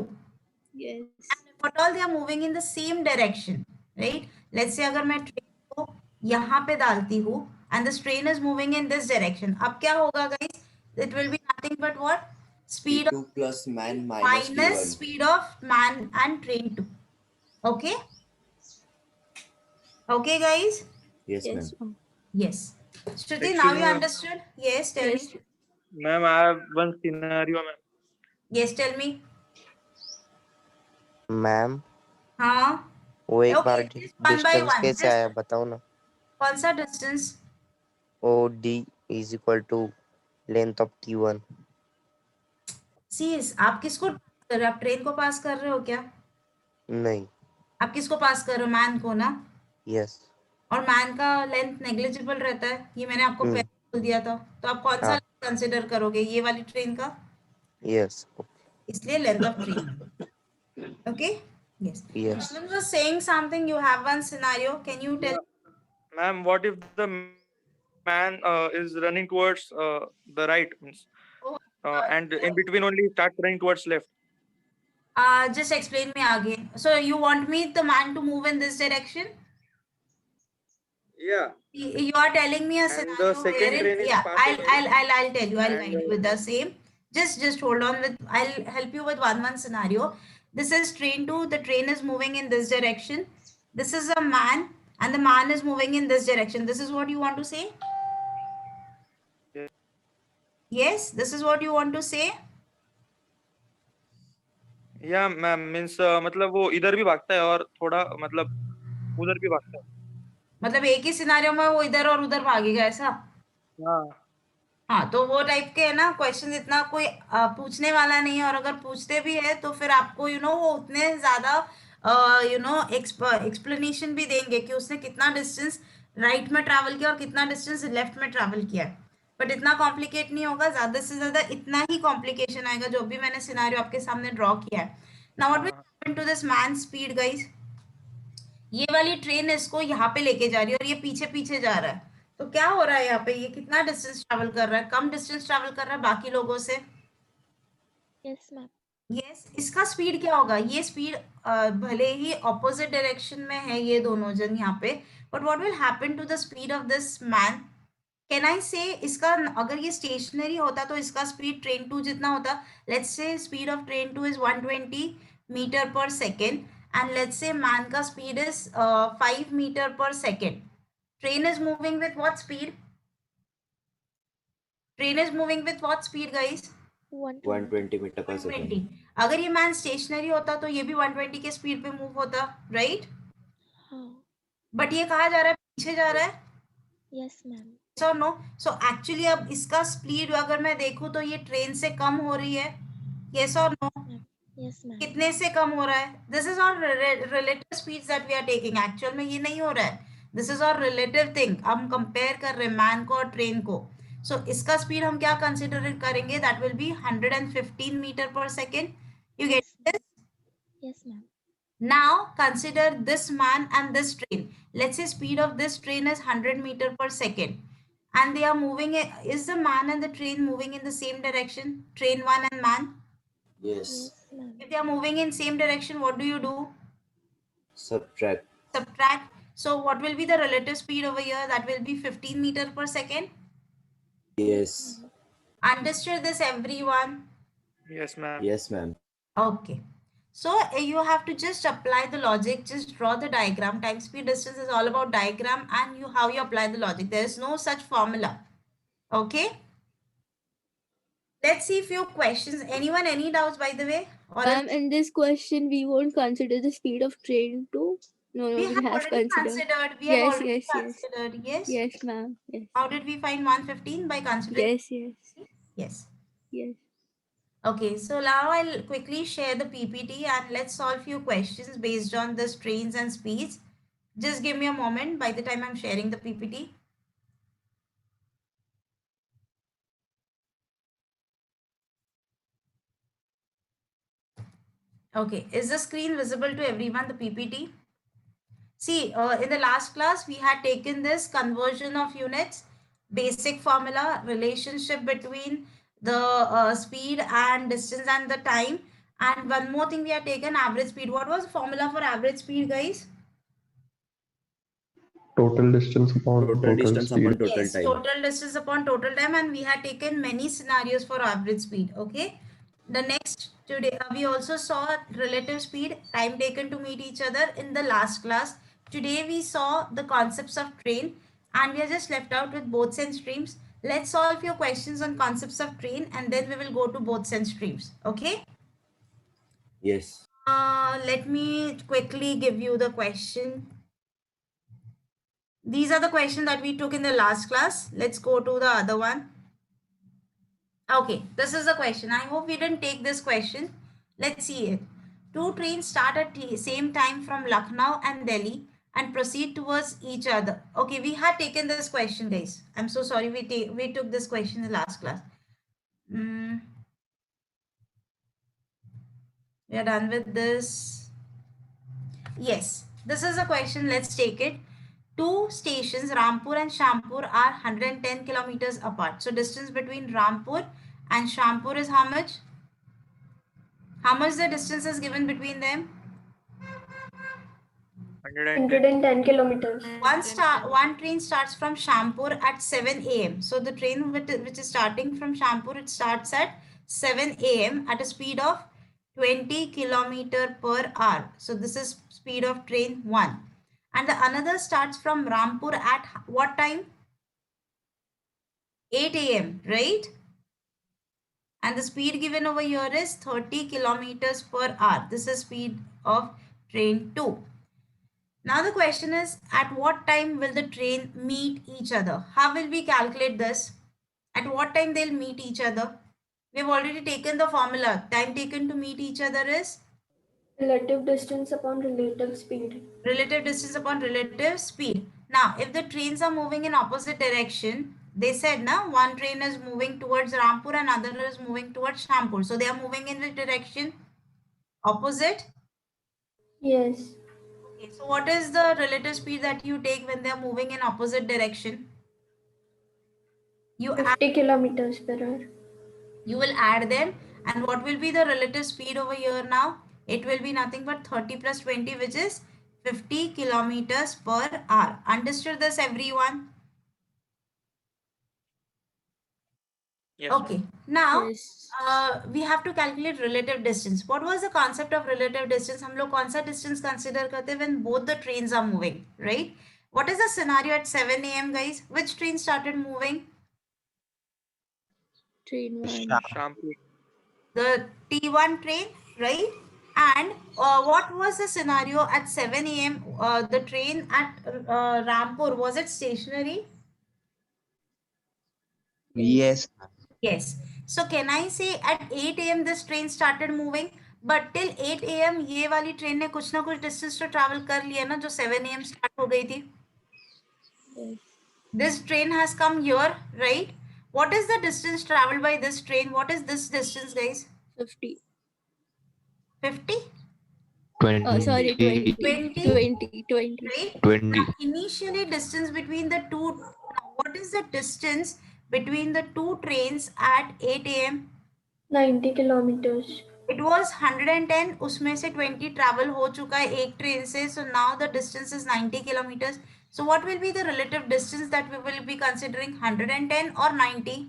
Yes. And if at all they are moving in the same direction, right? Let's say अगर मैं train को यहाँ पे डालती हूँ and this train is moving in this direction. अब क्या होगा guys? It will be nothing but what? Speed P2 plus man minus minus P1. speed of man and train 2. Okay? Okay, guys? Yes, ma'am. Yes, ma'am. Yes. Shruti, now Actually, you ma'am. understood? Yes, tell Yes. me. Ma'am, I have one scenario, ma'am. Yes, tell me. Ma'am हाँ. वो एक Okay, बार just one by distance one. कैसे Just आया बताओ ना. कौन सा distance? O D is equal to length of T1. See, आप किसको pass कर रहे हो? आप ट्रेन को पास कर रहे हो क्या? नहीं. आप किसको पास कर रहे हो? मैन को ना. यस. और मैन का लेंथ नेग्लिजिबल रहता है. ये मैंने आपको पहले बोल दिया था. तो आप कौन सा हाँ. कंसिडर करोगे? ये वाली ट्रेन का. यस. इसलिए length of train. Okay. Yes. Yes. Muslim was saying something. You have one scenario. Can you tell? Ma'am, what if the man is running towards the right, Oh, and in between only start running towards left? just explain me again. So you want me the man to move in this direction? Yeah. You are telling me a And scenario the second wherein, train is yeah, passing I'll tell you. I'll and, guide you with the same. Just hold on with. I'll help you with one scenario. This is train 2. The train is moving in this direction. This is a man, and the man is moving in this direction. This is what you want to say? Yes. Yes, this is what you want to say. Yeah, ma'am, means मतलब वो इधर भी भागता है और थोड़ा मतलब उधर भी भागता है. मतलब एक ही सिनारियो में वो इधर और उधर भागेगा ऐसा. हाँ. हाँ, तो वो टाइप के है ना क्वेश्चन. इतना कोई पूछने वाला नहीं है, और अगर पूछते भी है तो फिर आपको वो उतने ज्यादा एक्सप्लेनेशन भी देंगे कि उसने कितना डिस्टेंस राइट में ट्रैवल किया और कितना डिस्टेंस लेफ्ट में ट्रैवल किया है. बट इतना कॉम्प्लिकेट नहीं होगा. ज्यादा से ज्यादा इतना ही कॉम्प्लिकेशन आएगा जो भी मैंने सिनारियो आपके सामने ड्रॉ किया है. Now what will happen to this man speed guys? ये वाली ट्रेन इसको यहाँ पे लेके जा रही है और ये पीछे पीछे जा रहा है. तो क्या हो रहा है यहाँ पे? ये कितना डिस्टेंस ट्रैवल कर रहा है? कम डिस्टेंस ट्रैवल कर रहा है बाकी लोगों से. Yes, ma'am. यस. इसका स्पीड क्या होगा? ये स्पीड भले ही ऑपोजिट डायरेक्शन में है ये दोनों जन यहाँ पे, but what will happen to the speed of this man? Can I say इसका अगर ये स्टेशनरी होता तो इसका स्पीड ट्रेन 2 जितना होता. Let's say speed of train 2 is 120 metre per second, and let's say man ka speed is 5 meter per second. Train is moving with what speed? Train is moving with what speed guys? 120 metre पर 120. Second. अगर ये man stationery होता तो ये भी 120 के speed पे move होता, राइट? हाँ. बट ये कहाँ जा रहा है? पीछे जा रहा है. Yes, ma'am. Yes or no? So actually अब इसका स्पीड अगर मैं देखूं तो ये ट्रेन से कम हो रही है. Yes or no? Yes, ma'am. कितने से कम हो रहा है? This is all relative speeds that we are taking. Actual में ये नहीं हो रहा है. This is all relative thing. हम कंपेयर कर रहे हैं मैन को और ट्रेन को. सो इसका स्पीड हम क्या कंसीडर करेंगे? That will be 115 metre per second. You get this? Yes, ma'am. Now consider this man and this train. Let's say speed of this train is 100 meter per second, and they are moving. Is the man and the train moving in the same direction? Train 1 and man. Yes. Yes, ma'am. If they are moving in same direction, what do you do? Subtract. Subtract. So what will be the relative speed over here? That will be 15 meter per second. Yes. Understood this, everyone? Yes, ma'am. Yes, ma'am. Okay. So you have to just apply the logic. Just draw the diagram. Time, speed, distance is all about diagram and how you apply the logic. There is no such formula. Okay. Let's see few questions. Anyone, any doubts by the way? Or Ma'am, in this question, we won't consider the speed of train too. No, we have have already considered. We have Yes, already yes, yes. considered. Yes. Yes, ma'am. Yes. How did we find 115? By considering. Yes, yes, Yes. yes. Okay, so now I'll quickly share the PPT and let's solve few questions based on this trains and speeds. Just give me a moment by the time I'm sharing the PPT. Okay, is the screen visible to everyone, the PPT? See, in the last class, we had taken this conversion of units, basic formula, relationship between the speed and distance and the time. And one more thing we had taken, average speed. What was the formula for average speed, guys? Total distance upon Total distance speed. upon total Yes, time. total distance upon total time, and we had taken many scenarios for average speed. Okay. The next today we also saw relative speed, time taken to meet each other in the last class. Today we saw the concepts of train, and we are just left out with both sense streams. Let's solve your questions on concepts of train, and then we will go to both sense streams. Okay. Yes. Let me quickly give you the question. These are the questions that we took in the last class. Let's go to the other one. Okay, this is the question. I hope we didn't take this question. Let's see it. Two trains start at the same time from Lucknow and Delhi and proceed towards each other. Okay, we had taken this question, guys. I'm so sorry we took this question in the last class. We are done with this. Yes, this is a question. Let's take it. Two stations, Rampur and Shampur, are 110 kilometers apart. So distance between Rampur and Shampur is how much? How much the distance is given between them? 110 kilometers. One train starts from Shampur at 7 a.m. So the train which is starting from Shampur, it starts at 7 a.m. at a speed of 20 kilometer per hour. So this is speed of train 1. And the another starts from Rampur at what time? 8 a.m. right? And the speed given over here is 30 kilometers per hour. This is speed of train 2. Now the question is, at what time will the train meet each other? How will we calculate this? At what time they'll meet each other? We've already taken the formula. Time taken to meet each other is? Relative distance upon relative speed. Relative distance upon relative speed. Now, if the trains are moving in opposite direction, they said now one train is moving towards Rampur and other is moving towards Shampur. So they are moving in which direction? Opposite? Yes. Okay, so what is the relative speed that you take when they are moving in opposite direction? You 50 kilometers per hour. You will add them, and what will be the relative speed over here now? It will be nothing but 30 plus 20, which is 50 kilometers per hour. Understood this, everyone? Yes. Okay, now Yes. we have to calculate relative distance. What was the concept of relative distance? हम लोग कौन सा distance consider करते हैं when both the trains are moving, right? What is the scenario at 7 a.m. guys? Which train started moving? Train 1. Shampoo. The T1 train, right? And what was the scenario at 7 a.m.? The train at Rampur, was it stationary? Yes. Yes. So can I say at 8 a.m. this train started moving? But till 8 a.m. ये वाली train ने कुछ ना कुछ distance तो travel कर लिया ना जो 7 a.m. स्टार्ट हो गई थी. Yes. This train has come here, right? What is the distance traveled by this train? What is this distance, guys? 50. 50? 20. Oh, sorry, 20. 20? 20. 20. Right? 20. Now, initially distance between the two, now what is the distance between the two trains at 8 a.m.? 90 kilometers. It was 110, उसमें से 20 travel हो चुका है एक train से, so now the distance is 90 kilometers. So what will be the relative distance that we will be considering, 110 or 90?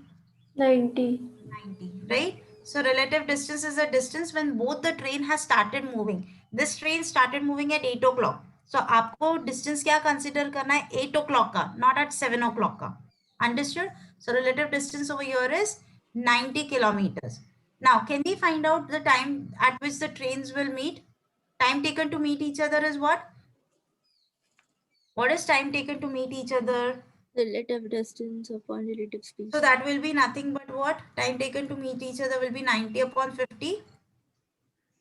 90. 90, right? So relative distance is the distance when both the train has started moving. This train started moving at 8 o'clock. So आपको distance क्या consider करना है? 8 o'clock का, not at 7 o'clock का. Understood? So relative distance over here is 90 kilometers. Now, can we find out the time at which the trains will meet? Time taken to meet each other is what? What is time taken to meet each other? Relative distance upon relative speed. So that will be nothing but what? Time taken to meet each other will be 90 upon 50.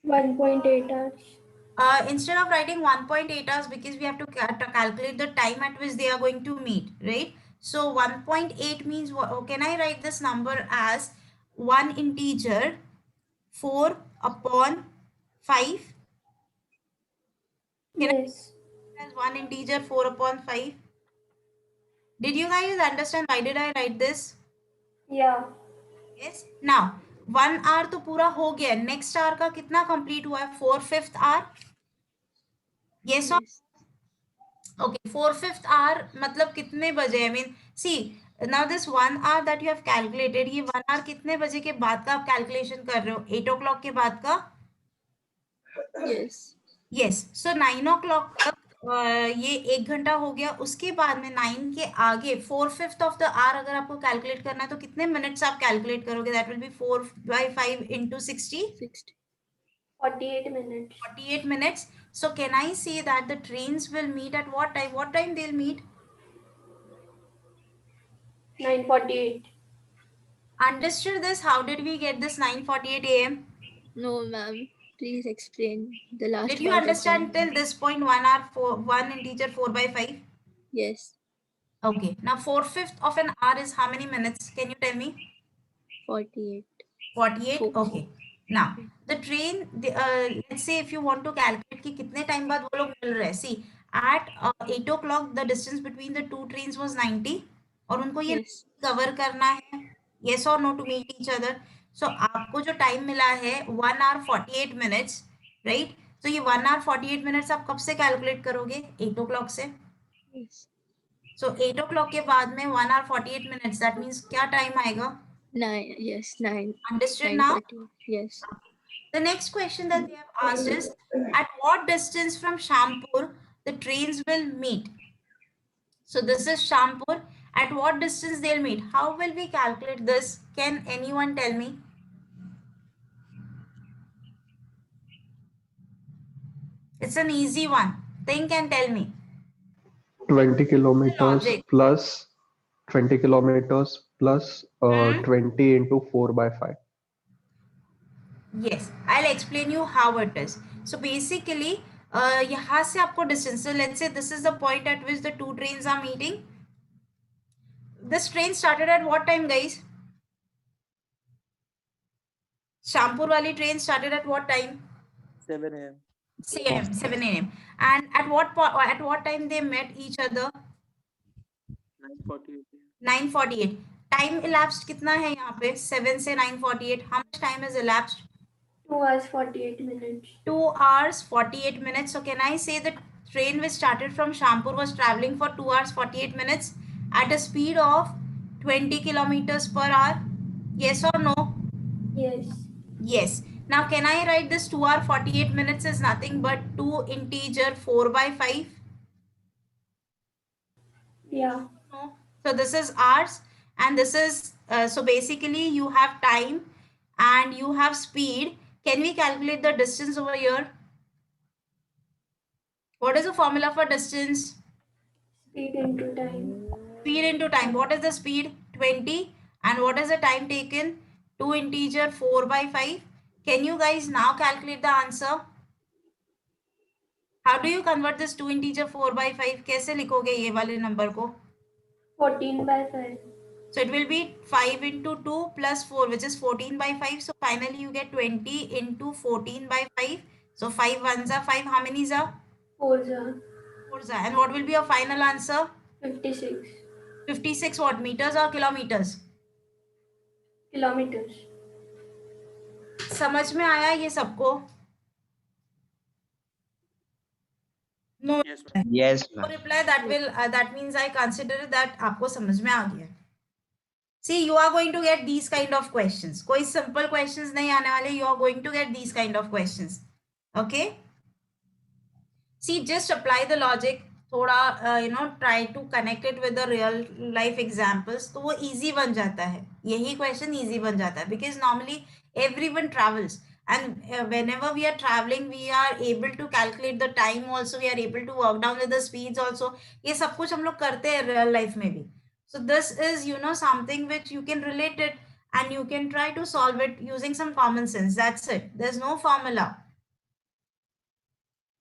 1.8 hours. Instead of writing 1.8 hours, because we have to calculate the time at which they are going to meet, right? So 1.8 means, can I write this number as one integer 4 upon 5? Yes. As one integer 4 upon 5. Did you guys understand why did I write this? Yeah. Yes. Now 1 hour तो पूरा हो गया. Next hour का कितना complete हुआ है? 4/5 hour. Yes or Yes. okay? 4/5 hour मतलब कितने बजे? I mean, see now this 1 hour that you have calculated, ये 1 hour कितने बजे के बाद का आप calculation कर रहे हो? 8 o'clock के बाद का? Yes. Yes. So 9 o'clock तक ये 1 घंटा हो गया. उसके बाद में 9 के आगे 4/5 ऑफ द आवर अगर आपको कैलकुलेट करना है तो कितने मिनट्स आप कैलकुलेट करोगे? That will be 4/5 into 60. 60. 48 minutes. 48 minutes. So can I say that the trains will meet at what time? What time they'll meet? 9:48. Understood this? How did we get this 9:48 a.m.? No, ma'am. Please explain the last Did you part understand again. till this point 1 hour for 1 integer 4/5? Yes. Okay. Now 4/5 of an hour is how many minutes? Can you tell me? 48. 48. Four. Okay. Now the train, let's say if you want to calculate कि कितने time बाद वो लोग मिल रहे हैं. See, at 8 o'clock the distance between the two trains was 90 और उनको ये Yes. cover करना है. Yes or no to meet each other. So आपको जो time मिला है 1 hour 48 minutes, right? So ये 1 hour 48 minutes आप कब से calculate करोगे? 8 o'clock से. Yes. So 8 o'clock के बाद में 1 hour 48 minutes. That means क्या time आएगा? 9. Yes. 9. Understood now? 9:40. Yes. The next question that they have asked is, at what distance from Shampur the trains will meet? So this is Shampur. At what distance they'll meet? How will we calculate this? Can anyone tell me? It's an easy one. Think and tell me. 20 kilometers Logic. plus 20 kilometers plus Hmm? 20 into 4/5. Yes, I'll explain you how it is. So basically, यहाँ से आपको distance. So let's say this is the point at which the two trains are meeting. This train started at what time, guys? Shampur wali train started at what time? 7 a.m. 7 a.m. And at what time they met each other? 9:48 a.m. 9:48. Time elapsed कितना है यहाँ पे? 7 से 9:48. How much time has elapsed? 2 hours 48 minutes. 2 hours 48 minutes. So can I say the train which started from Shampur was traveling for 2 hours 48 minutes at a speed of 20 kilometers per hour? Yes or no? Yes. Yes. Now can I write this 2 hour 48 minutes is nothing but 2 integer 4/5? Yeah. No. So this is hours and this is, so basically you have time and you have speed. Can we calculate the distance over here? What is the formula for distance? Speed into time. Speed into time. What is the speed? 20. And what is the time taken? 2 integer 4/5. Can you guys now calculate the answer? How do you convert this 2 integer 4/5? कैसे लिखोगे ये वाले number को? 14/5. So it will be 5 into 2 plus 4, which is 14/5. So finally you get 20 into 14/5. So 5 ones are 5. How many are? 4s are 4s are. And what will be your final answer? 56 56 what? Meters or kilometers? kilometers. समझ में आया ये सबको? No. Yes, ma'am. Yes, No ma'am. reply. That means I consider that आपको समझ में आ गया. See, you are going to get these kind of questions. कोई simple questions नहीं आने वाले. You are going to get these kind of questions. Okay? See, just apply the logic. थोड़ा try to connect it with the real life examples. तो वो easy बन जाता है. यही question easy बन जाता है because normally everyone travels. And whenever we are traveling, we are able to calculate the time also. We are able to work down with the speeds also. ये सब कुछ हम लोग करते हैं real life में भी. So this is, something which you can relate it and you can try to solve it using some common sense. That's it. There's no formula.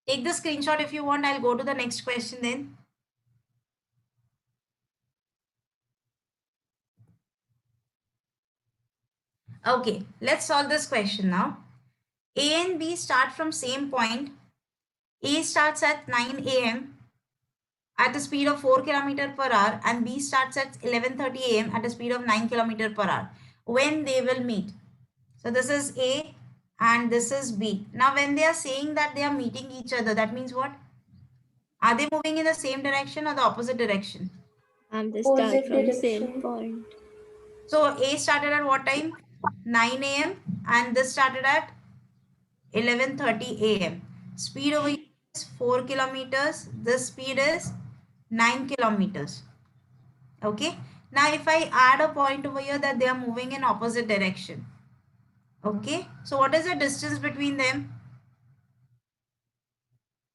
Take the screenshot if you want. I'll go to the next question then. Okay, let's solve this question now. A and B start from same point. A starts at 9 a.m. at a speed of 4 km per hour and B starts at 11:30 a.m. at a speed of 9 km per hour. When they will meet? So this is A and this is B. Now when they are saying that they are meeting each other, that means what? Are they moving in the same direction or the opposite direction? They start Opposite from direction. same point. So A started at what time? 9 a.m. and this started at 11:30 a.m. Speed over here is 4 kilometers. This speed is 9 kilometers. Okay. Now if I add a point over here that they are moving in opposite direction. Okay. So what is the distance between them?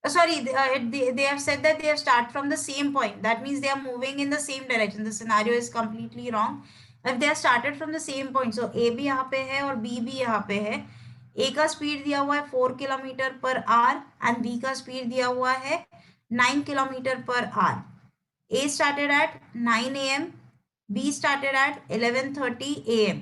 Sorry, they have said that they have started from the same point. That means they are moving in the same direction. The scenario is completely wrong. If they are started from the same point, so A भी यहाँ पे है और B भी यहाँ पे है. A का स्पीड दिया हुआ है 4 kilometre per our and B का स्पीड दिया हुआ है 9 kilometre per our. A started at 9 a.m. B started at 11:30 a.m.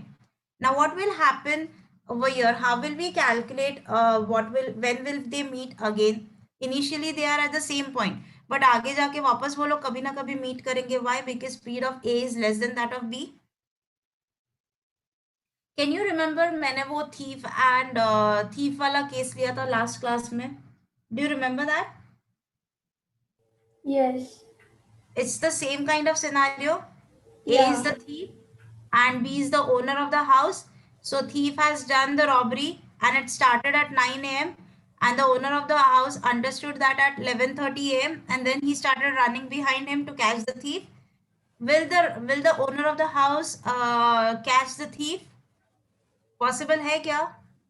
Now what will happen over here? How will we calculate when will they meet again? Initially they are at the same point, but आगे जाके वापस वो लोग कभी ना कभी meet करेंगे. Why? Because speed of A is less than that of B. Can you remember मैंने वो thief and thief वाला केस लिया था last class में? Do you remember that? Yes. It's the same kind of scenario. A Yeah. is the thief and B is the owner of the house. So thief has done the robbery and it started at 9 a.m. and the owner of the house understood that at 11:30 a.m. and then he started running behind him to catch the thief. Will the owner of the house catch the thief? Possible hai kya?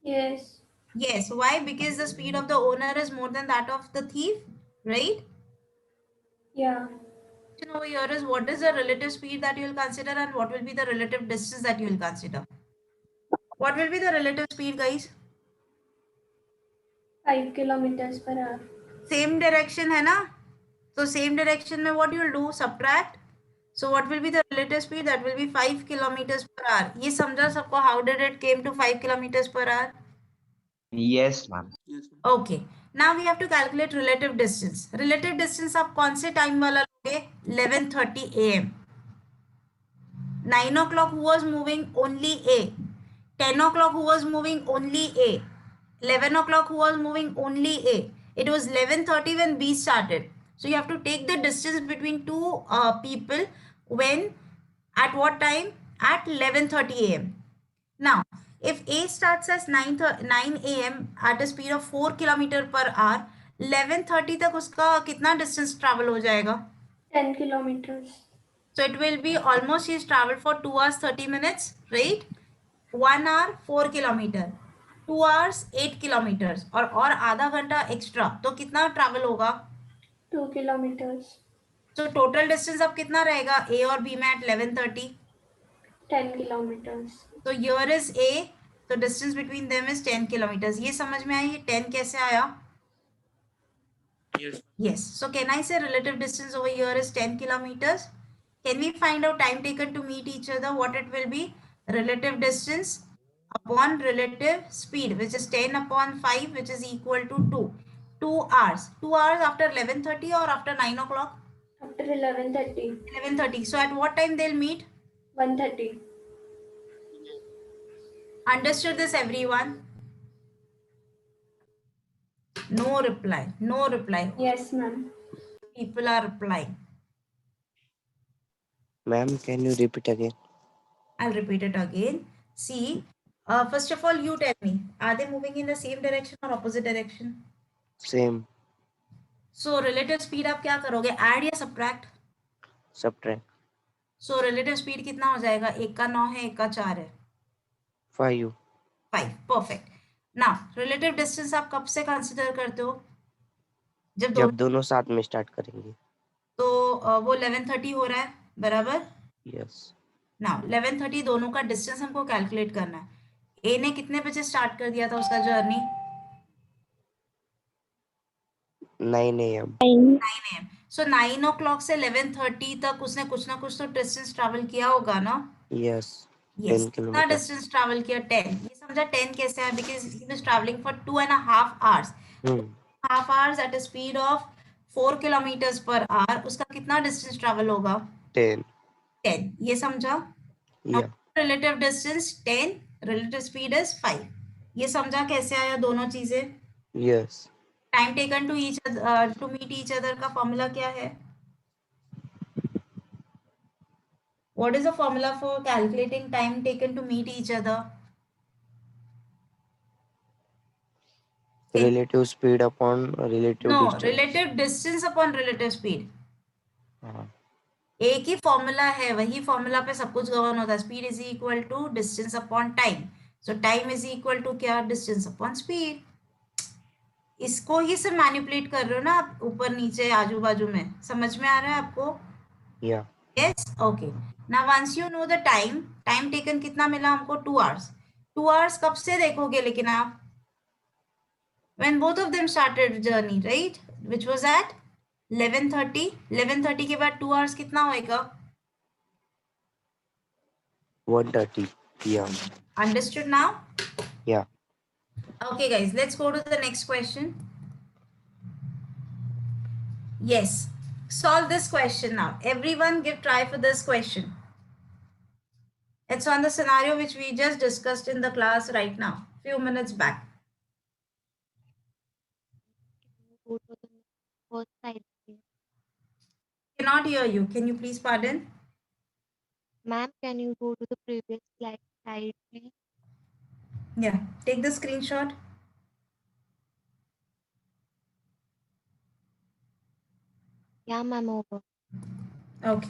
Yes. Yes. Why? Because the speed of the owner is more than that of the thief, right? Yeah. Over here is what is the relative speed that you will consider and what will be the relative distance that you will consider. What will be the relative speed, guys? 5 kilometers per hour. Same direction है ना? So same direction में what you will do? Subtract. So what will be the relative speed? That will be 5 kilometers per hour. ये समझा सबको? How did it came to 5 kilometers per hour? Yes, ma'am. Okay. Now we have to calculate relative distance. Relative distance आप कौन से time वाला लोगे? 11:30 a.m. 9 o'clock who was moving only A. 10 o'clock who was moving only A. 11 o'clock who was moving only A. It was 11:30 when B started. So you have to take the distance between two people when at what time? At 11:30 a.m. Now, if A starts as 9 a.m. at a speed of 4 km per hour, 11:30 तक उसका कितना distance travel हो जाएगा? 10 kilometers. So it will be almost he's traveled for 2 hours 30 minutes, right? 1 hour 4 kilometer, 2 hours 8 kilometers और आधा घंटा extra तो कितना ट्रैवल होगा? 2 kilometers. So total distance अब कितना रहेगा A और B में at 11:30? 10 kilometers. So here is A, so distance between them is 10 kilometers. ये समझ में आई? 10 कैसे आया? Yes. Yes. So can I say relative distance over here is 10 kilometers? Can we find out time taken to meet each other? What it will be? Relative distance upon relative speed, which is 10 upon 5, which is equal to 2. 2 hours. 2 hours after 11:30 or after 9 o'clock? After 11:30. 11:30. So at what time they'll meet? 1:30. Understood this, everyone? No reply. No reply. Yes, ma'am. People are replying. Ma'am, can you repeat again? I'll repeat it again. See, first of all, you tell me, are they moving in the same direction or opposite direction? Same. So relative speed आप क्या करोगे? Add या subtract? Subtract. So relative speed कितना हो जाएगा? एक का 9 है, एक का 4 है. 5. 5. Perfect. Now, relative distance आप कब से consider करते हो? जब दोनों साथ में start करेंगे. तो वो 11:30 हो रहा है, बराबर? Yes. Now 11:30 दोनों का डिस्टेंस हमको कैलकुलेट करना है. ए ने कितने बजे स्टार्ट कर दिया था उसका journey? 9 a.m. 9 a.m. So 9 o'clock से 11:30 तक उसने कुछ ना कुछ तो डिस्टेंस ट्रैवल किया होगा ना? Yes. Yes. 10 कितना kilometer. डिस्टेंस ट्रैवल किया? 10. ये समझा 10 कैसे है? Because he was travelling for 2.5 hours. Half hours at a speed of 4 kilometres per hour, उसका कितना डिस्टेंस ट्रैवल होगा? 10. 10. ये समझा? Yeah. Relative distance 10, relative speed is 5. ये समझा कैसे आया दोनों चीजें? Yes. Time taken to meet each other का फॉर्मूला क्या है? What is the formula for calculating time taken to meet each other? Relative speed upon relative no, distance. Relative distance upon relative speed. हाँ. एक ही formula है, वही formula पे सब कुछ गवर्न होता है. Speed is equal to distance upon time. So time is equal to क्या? Distance upon speed. इसको ही से मैनिपुलेट कर रहे हो ना आप, ऊपर नीचे आजू बाजू में. समझ में आ रहा है आपको? Yeah. Yes. Okay. Now once you know the time, time taken कितना मिला हमको? 2 hours. 2 hours कब से देखोगे लेकिन आप? when both of them started journey, right? which was at 11:30. 11:30 के बाद 2 hours कितना होएगा? 130. Yeah. Understood now? Yeah. Okay, guys, let's go to the next question. Yes, solve this question now. Everyone give try for this question. It's on the scenario which we just discussed in the class right now, few minutes back. Go to the first slide, please. Cannot hear you. Can you please pardon? Ma'am, can you go to the previous slide, please? Yeah, take the screenshot. Yeah, ma'am, over. Okay.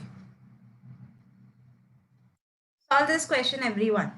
Solve this question, everyone.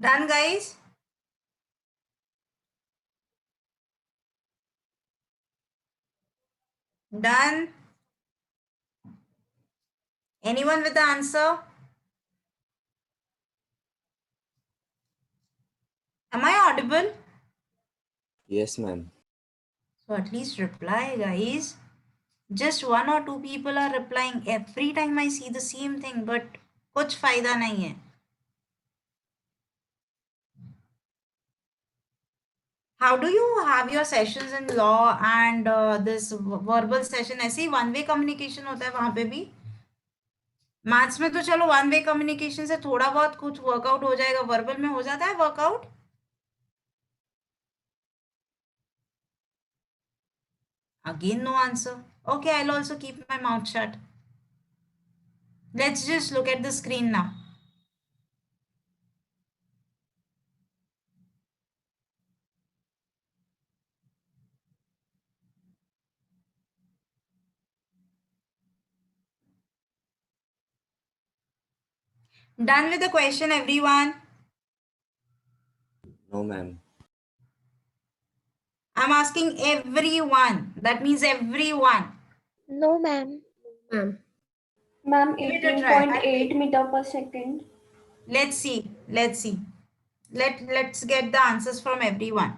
Done, guys? Done? Anyone with the answer? Am I audible? Yes, ma'am. So at least reply, guys. Just 1 or 2 people are replying. Every time I see the same thing, but कुछ फायदा नहीं है. How do you have your sessions in law and this verbal session? ऐसे ही one way communication होता है वहां पे भी. मैथ्स में तो चलो वन वे कम्युनिकेशन से थोड़ा बहुत कुछ वर्कआउट हो जाएगा, वर्बल में हो जाता है workout? Again, no answer. Okay, I'll also keep my mouth shut. Let's just look at the screen now. Done with the question, everyone? No, ma'am. I'm asking everyone. That means everyone. No, ma'am. Ma'am, Give it a try. 18.8 meter per second. Let's see. Let's see. Let's get the answers from everyone.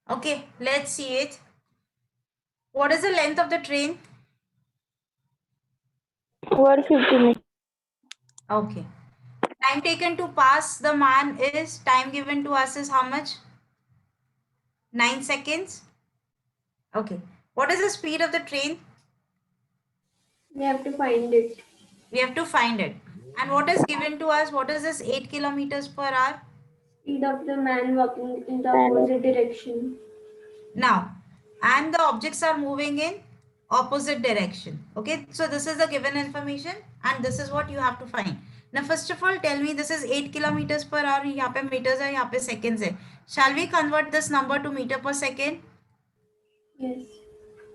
Okay, let's see it. What is the length of the train? 150 meters. Okay. Time taken to pass the man is, time given to us is how much? 9 seconds. Okay. What is the speed of the train? We have to find it. We have to find it. And what is given to us? What is this 8 kilometers per hour? Speed of the man walking in the opposite direction. Now, and the objects are moving in opposite direction. Okay, so this is the given information and this is what you have to find. Now, first of all, tell me this is 8 kilometers per hour. यहाँ पे meters है, यहाँ पे seconds है. Shall we convert this number to meter per second? Yes.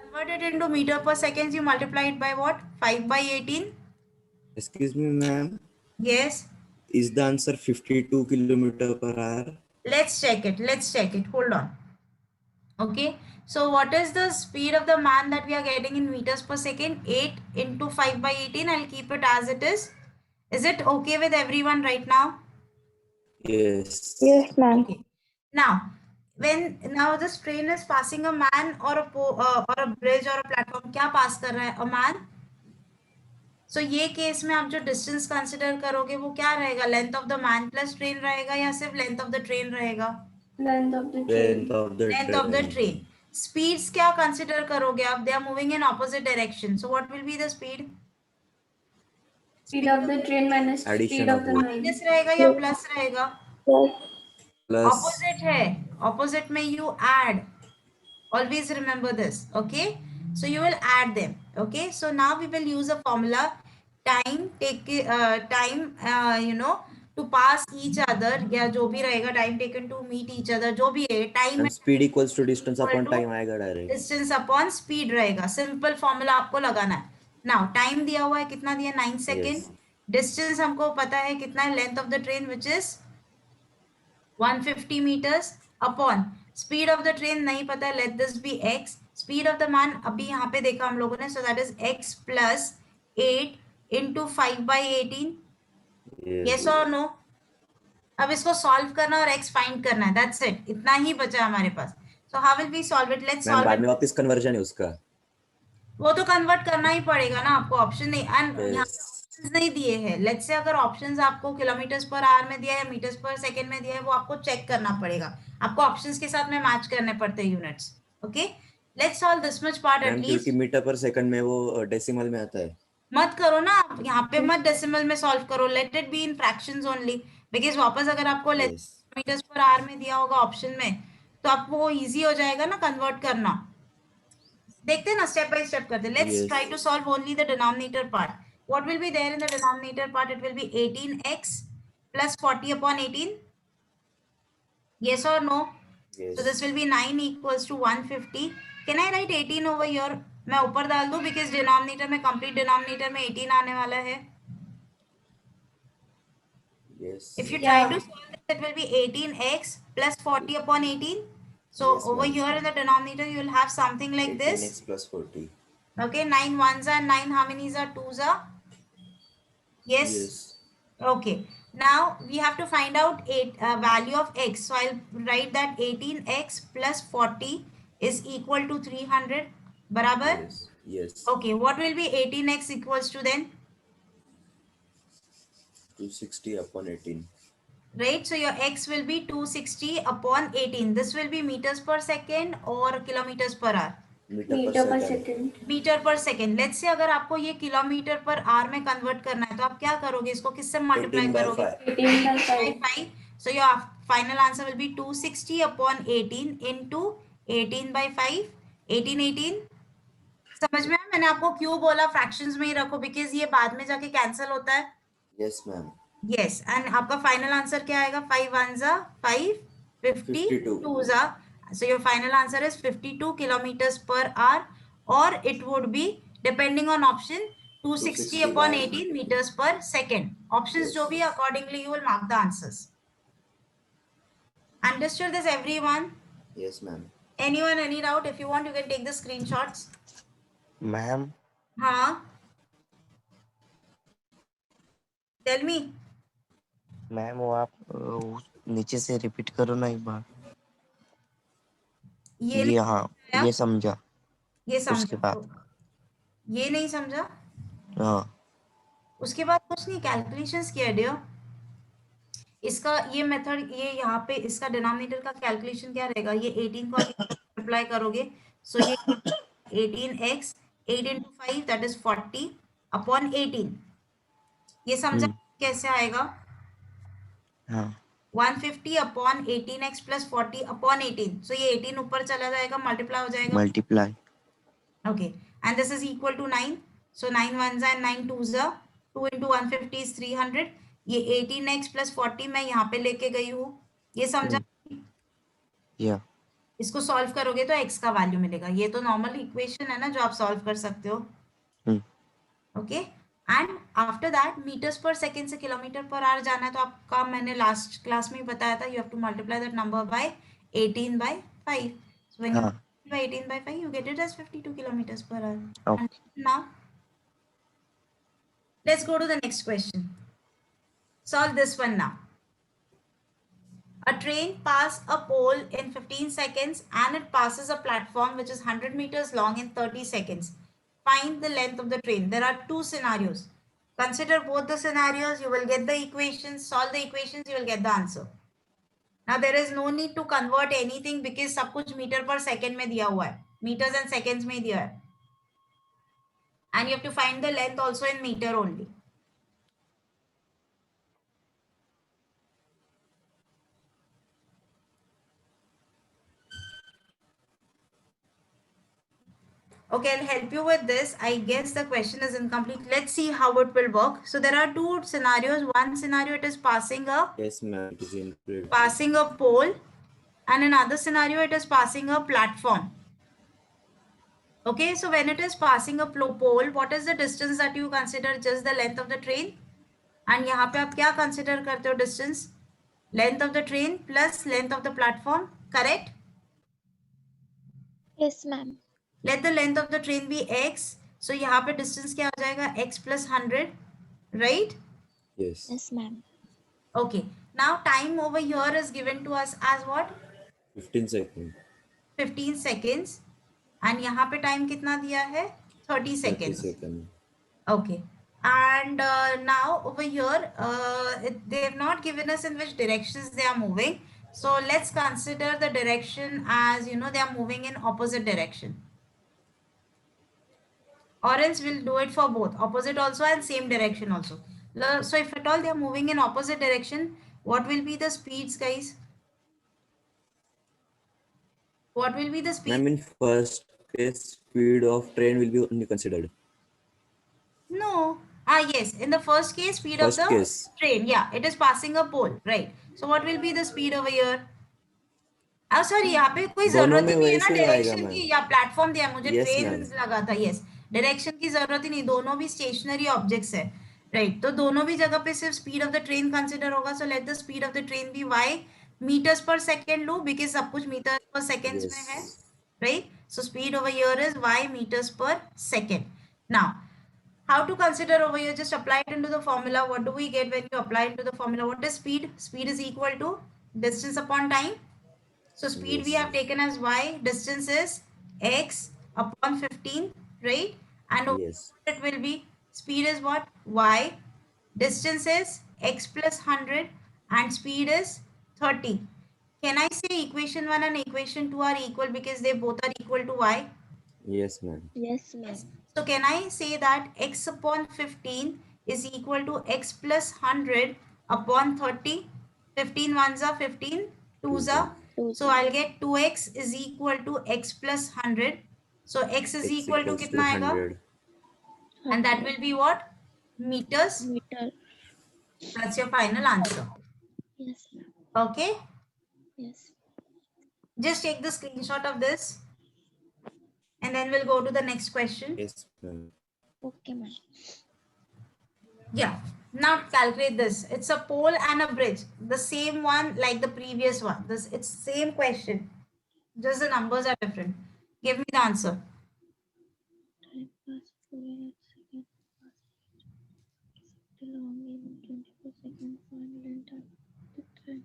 Convert it into meter per seconds. You multiply it by what? 5 by 18. Excuse me, ma'am. Yes. Is the answer 52 kilometer per hour? Let's check it. Let's check it. Hold on. Okay. So what is the speed of the man that we are getting in meters per second? 8 into 5 by 18. I'll keep it as it is. Is it okay with everyone right now? Yes. Yes, ma'am. Okay. Now, now this train is passing a man or a bridge or a platform. क्या pass कर रहा है? A man. So ये case में आप जो distance consider करोगे वो क्या रहेगा? Length of the man plus train रहेगा या सिर्फ लेंथ ऑफ द ट्रेन रहेगा? Length of the train. Length of the train. Speeds क्या कंसिडर करोगे आप? They are moving in opposite direction. So what will be the speed? Speed of the train minus speed of the man. Minus रहेगा या plus रहेगा? Plus. Opposite है. Opposite में you add. Always remember this. Okay. So you will add them. Okay. So now we will use a formula. Time to pass each other या जो भी रहेगा time taken to meet each other जो भी है time And speed equals to distance upon time आएगा direct. distance upon speed रहेगा. Simple formula आपको लगाना है. Now time दिया हुआ है कितना दिया? 9 second. Distance हमको पता है कितना है? Length of the train which is 150 meters upon speed of the train नहीं पता है. Let this be x. Speed of the man अभी यहाँ पे देखा हम लोगों ने. So that is x plus 8 into 5 by 18. Yes or no? अब इसको solve करना और x find करना है. That's it. इतना ही बचा हमारे पास. So how will we solve it? Let's solve बाद it. में वापस conversion है उसका. वो तो convert करना ही पड़ेगा ना आपको. Option नहीं. And यहाँ options नहीं दिए हैं. Let's say अगर options आपको kilometers per hour में दिया है, meters per second में दिया है, वो आपको check करना पड़ेगा. आपको options के साथ में match करने पड़ते हैं units. Okay? Let's solve this much part at least. क्योंकि मीटर पर सेकंड में वो डेसिमल में आता है. मत करो ना आप यहाँ पे मत डेसिमल में सॉल्व करो. Let it be in fractions only because वापस अगर आपको मीटर्स पर आवर में दिया होगा ऑप्शन में तो आपको वो इजी हो जाएगा ना कन्वर्ट करना. देखते हैं ना स्टेप बाय स्टेप करते. Let's try to solve only the denominator part. What will be there in the denominator part? It will be 18x plus 40 upon 18. Yes or no? Yes. So this will be 9 equals to 150. Can I write 18 over here? मैं ऊपर डाल दूं because denominator में complete denominator में 18 आने वाला है. Yes. If you try to solve this, it will be 18x plus 40 upon 18. So yes, over here in the denominator, you will have something like 18x this. 18x plus 40. Okay, 9 ones are 9. How many are 2s are? Yes. Yes. Okay. Now we have to find out value of x. So I'll write that 18x plus 40 is equal to 300. Barabar? Yes. Yes. Okay, what will be 18x equals to then? 260 upon 18. Right, so your x will be 260 upon 18. This will be meters per second or kilometers per hour? Metre per second. Metre per second. Let's say अगर आपको ये kilometre per our में convert करना है तो आप क्या करोगे, इसको किससे मल्टीप्लाई 18 by करोगे? 5. 18 by 5. So your final answer will be 260 upon 18 into 18 by 5. 18. समझ में आया मैंने आपको क्यों बोला फ्रैक्शंस में ही रखो, बिकॉज ये बाद में जाके कैंसिल होता है. Yes, ma'am. यस, एंड आपका फाइनल आंसर क्या आएगा? 5 1 5, 52 जा. So your final answer is 52 kilometers per hour, or it would be depending on option 260 upon 18 meters per second. Options जो भी accordingly you will mark the answers. Understood this everyone? Yes, ma'am. Anyone any doubt? If you want you can take the screenshots. Ma'am हाँ, tell me. Ma'am वो आप नीचे से repeat करो ना एक बार. ये हाँ ये समझा. ये उसके समझा बाद ये नहीं समझा. हाँ उसके बाद कुछ नहीं, कैलकुलेशंस किया डियर. इसका ये मेथड, ये यहाँ पे इसका डिनोमिनेटर का कैलकुलेशन क्या रहेगा? ये 18 को मल्टीप्लाई करोगे, सो ये 18x 8 into 5 that is 40 upon 18. ये समझा कैसे आएगा? हाँ 150 upon 18x plus 40 upon 18. So ये 18 ऊपर चला जाएगा, मल्टीप्लाई हो जाएगा. Multiply. Okay, and this is equal to 9. So 9 ones and 9 twos are 2 into 150 is 300. ये 18x plus 40 मैं यहाँ पे लेके गई हूँ. ये समझा? या इसको सॉल्व करोगे तो x का वैल्यू मिलेगा. ये तो नॉर्मल इक्वेशन है ना जो आप सॉल्व कर सकते हो. Okay, and after that metres per second से किलोमीटर पर आवर जाना है तो आपका मैंने लास्ट क्लास में ही बताया था, you have to multiply that number by 18 by 5. So when you multiply by 18 by 5 you get it as 52 kilometers per hour. Okay. And now let's go to the next question. Solve this one now. A train passes a pole in 15 seconds and it passes a platform which is 100 meters long in 30 seconds. Find the length of the train. There are two scenarios. Consider both the scenarios. You will get the equations. Solve the equations. You will get the answer. Now there is no need to convert anything because सब कुछ metre per second में दिया हुआ है. Meters and seconds में दिया है. And you have to find the length also in meter only. Okay, I'll help you with this. I guess the question is incomplete. Let's see how it will work. So there are two scenarios. One scenario it is passing a Yes, ma'am. It is included. passing a pole, and another scenario it is passing a platform. Okay, so when it is passing a pole, what is the distance that you consider? Just the length of the train. And यहाँ पे आप क्या consider करते हो distance? Length of the train plus length of the platform, correct? Yes, ma'am. Let the length of the train be x. So यहाँ पे distance क्या हो जाएगा? X plus 100, right? Yes. Yes, ma'am. Okay. Now time over here is given to us as what? 15 seconds. 15 seconds. And यहाँ पे time कितना दिया है? 30 seconds. 30 seconds. Okay. And now over here, they have not given us in which directions they are moving. So let's consider the direction as, you know, they are moving in opposite direction. Or else we'll do it for both, opposite also and same direction also. So if at all they are moving in opposite direction, what will be the speeds, guys? What will be the speed? I mean, first case, speed of train will be only considered. No. Yes. In the first case, speed First of the case. train. Yeah, it is passing a pole, right? So what will be the speed over here? Oh, sorry, यहाँ पे कोई दोनों जरूरत में ही नहीं है ना वैसे ही आएगा डायरेक्शन मैम. की, या प्लेटफॉर्म दिया मुझे Yes, ट्रेन ma'am. लगा था. यस, डायरेक्शन की जरूरत ही नहीं, दोनों भी स्टेशनरी ऑब्जेक्ट्स है, राइट? तो दोनों भी जगह पे सिर्फ speed of the train consider होगा. So let the speed of the train be y meters per second लो, बिकॉज सब कुछ मीटर पर सेकेंड्स में है, right? So speed over here is y meters per second. Now How to consider over here? Just apply it into the formula. What do we get when you apply it to the formula? What is speed? Speed is equal to distance upon time. So speed we Yes. have taken as y, distance is x upon 15, right? And over Yes. here it will be speed is what? Y, distance is x plus 100 and speed is 30. Can I say equation 1 and equation 2 are equal because they both are equal to y? Yes, ma'am. Yes, ma'am. So can I say that x upon 15 is equal to x plus 100 upon 30? 15 ones are 15, 2s are. So I'll get 2x is equal to x plus 100. So x is X equal to equals to kitna aega? 100. And that will be what? Meters. Meter. That's your final answer. Yes, ma'am. Okay. Yes. Just take the screenshot of this. And then we'll go to the next question. Yes, ma'am. Okay, ma'am. Yeah. Now calculate this. It's a pole and a bridge. The same one like the previous one. It's same question. Just the numbers are different. Give me the answer. Time pass 4 seconds. Long in 24 seconds. Final and time. The time.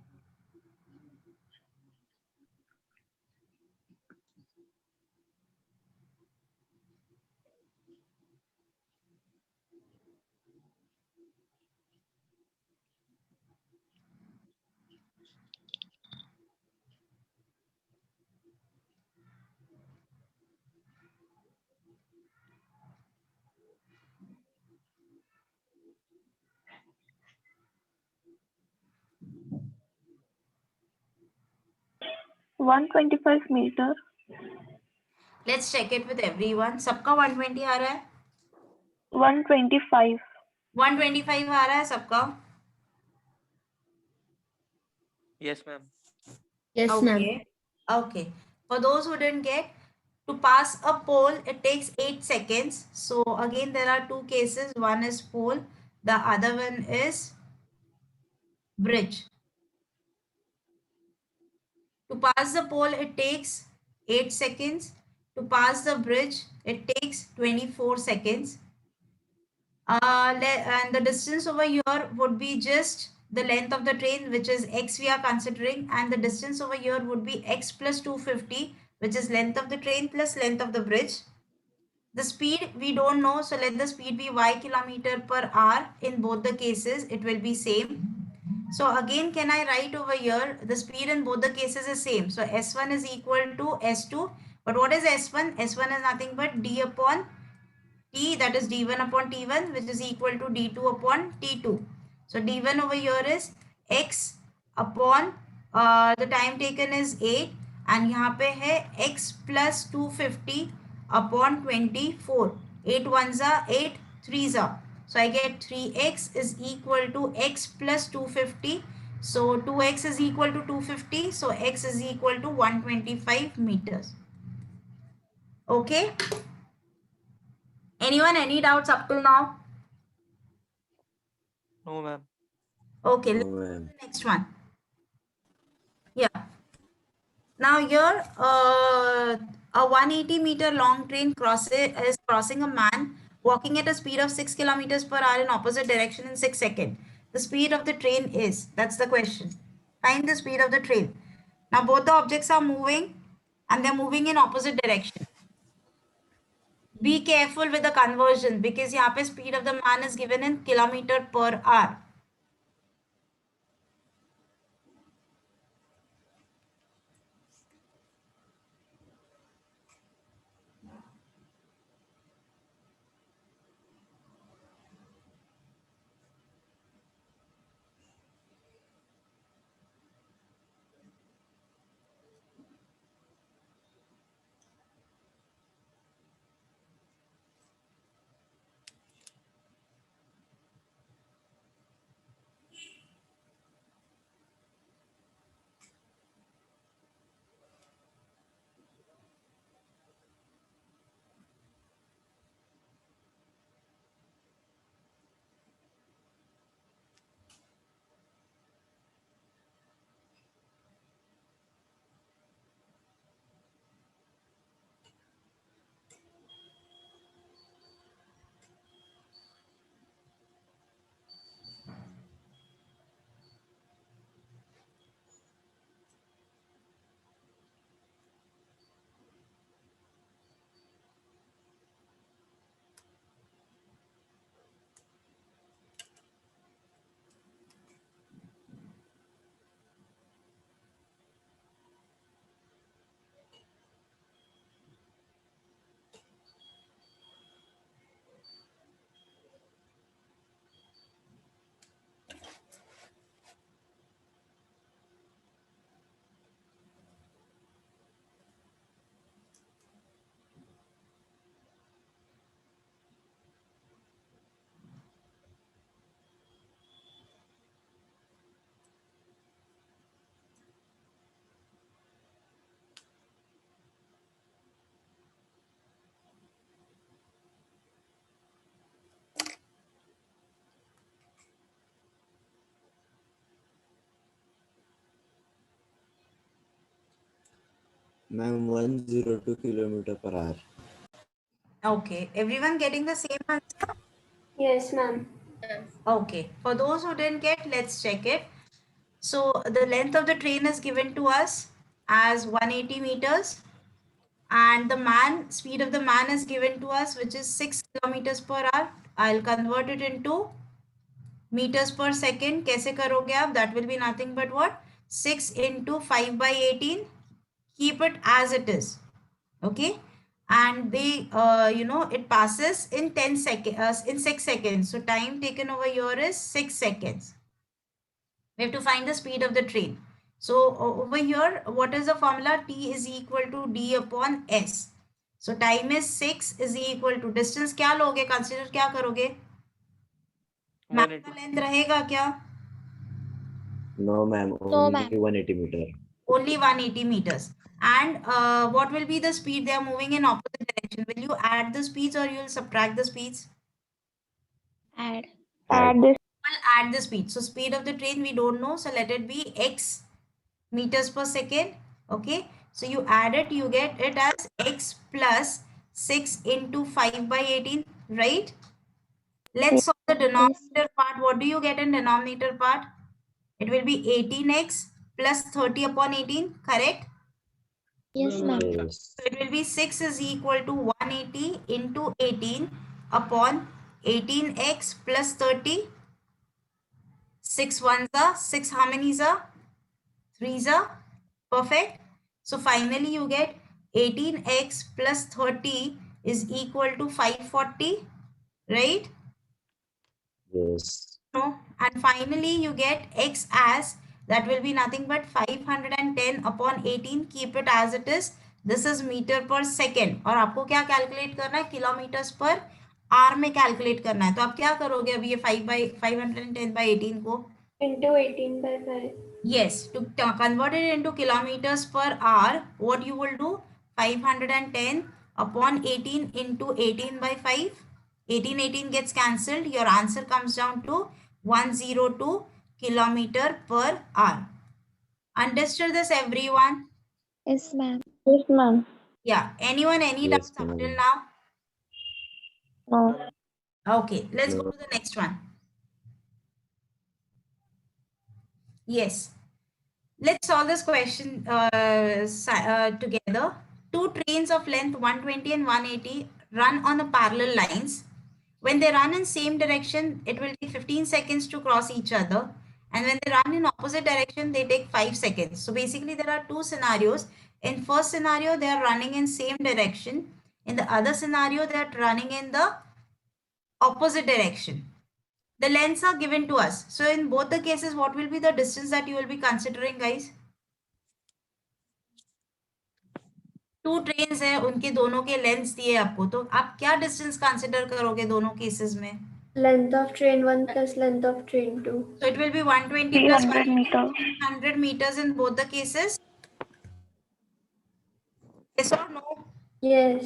125 meter. Let's check it with everyone. सबका 120 आ रहा है? 125. 125 आ रहा है सबका? Yes, ma'am. Yes, ma'am. Okay. Okay. For those who didn't get, to pass a pole, it takes 8 seconds. So again, there are two cases. One is pole. The other one is bridge. To pass the pole, it takes 8 seconds. To pass the bridge, it takes 24 seconds. And the distance over here would be just the length of the train, which is x we are considering, and the distance over here would be x plus 250, which is length of the train plus length of the bridge. The speed we don't know, so let the speed be y kilometer per hour. In both the cases, it will be same. So again, can I write over here, the speed in both the cases is same. So S1 is equal to S2. But what is S1? S1 is nothing but d upon T, that is d1 upon t1, which is equal to d2 upon t2. So d1 over here is x upon the time taken is 8 and यहाँ पे है x plus 250 upon 24. 8 ones are 8 threes are. So I get 3x is equal to x plus 250. So 2x is equal to 250. So x is equal to 125 meters. Okay. Anyone, any doubts up till now? No, ma'am. Okay, No, let's go to ma'am. the next one. Yeah. Now here, a 180 meter long train is crossing a man walking at a speed of 6 kilometers per hour in opposite direction in 6 seconds. The speed of the train is, that's the question. Find the speed of the train. Now both the objects are moving and they're moving in opposite direction. Be careful with the conversion because यहाँ पे speed of the man is given in kilometer per hour. Ma'am, 102 kilometer per hour. Okay, everyone getting the same answer? Yes, ma'am. Okay, for those who didn't get, let's check it. So the length of the train is given to us as 180 meters, and the speed of the man is given to us, which is 6 kilometers per hour. I'll convert it into meters per second. कैसे करोगे आप? That will be nothing but what? 6 into 5 by 18. Keep it as it is. Okay. And they, it passes in 10 seconds, in 6 seconds. So time taken over here is 6 seconds. We have to find the speed of the train. So over here, what is the formula? T is equal to D upon S. So time is 6 is equal to distance क्या लोगे? Consider क्या करोगे? Map का length रहेगा क्या? No, ma'am. No, Only ma'am. 180 meter. Only 180 meters. And what will be the speed? They are moving in opposite direction. Will you add the speeds or you will subtract the speeds? Add. Add. We'll add the speed. So speed of the train we don't know. So let it be x meters per second. Okay. So you add it, you get it as x plus 6 into 5 by 18, right? Let's solve the denominator part. What do you get in denominator part? It will be 18x plus 30 upon 18, correct? Yes, ma'am. Yes. So it will be 6 is equal to 180 into 18 upon 18x plus 30. 6 ones are 6. How many is a? 3's are perfect. So finally you get 18x plus 30 is equal to 540, right? Yes. No. And finally you get x as, that will be nothing but 510 upon 18. Keep it as it is. This is meter per second. और आपको क्या calculate करना है? Kilometres पर are में calculate करना है. तो आप क्या करोगे अभी ये 510 by 18 को? Into 18 by 5. Yes, to convert it into kilometers per hour, what you will do? 510 upon 18 into 18 by 5. 18 gets cancelled. Your answer comes down to 102 kilometer per hour. Understood this, everyone? Yes, ma'am. Yes, ma'am. Yeah. Anyone, any Yes, doubts up ma'am. till now? No. Okay, let's go No. to the next one. Yes. Let's solve this question together. Two trains of length 120 and 180 run on the parallel lines. When they run in same direction, it will take 15 seconds to cross each other. And when they run in opposite direction, they take 5 seconds. So basically there are two scenarios. In first scenario, they are running in same direction. In the other scenario, they are running in the opposite direction. The lengths are given to us. So in both the cases, what will be the distance that you will be considering, guys? Two trains है, उनके दोनों के lengths दिए आपको, तो आप क्या distance consider करोगे दोनों केसेस में? Length of train 1 plus length of train 2. So it will be 120 plus 100 meters in both the cases. Yes or no? Yes.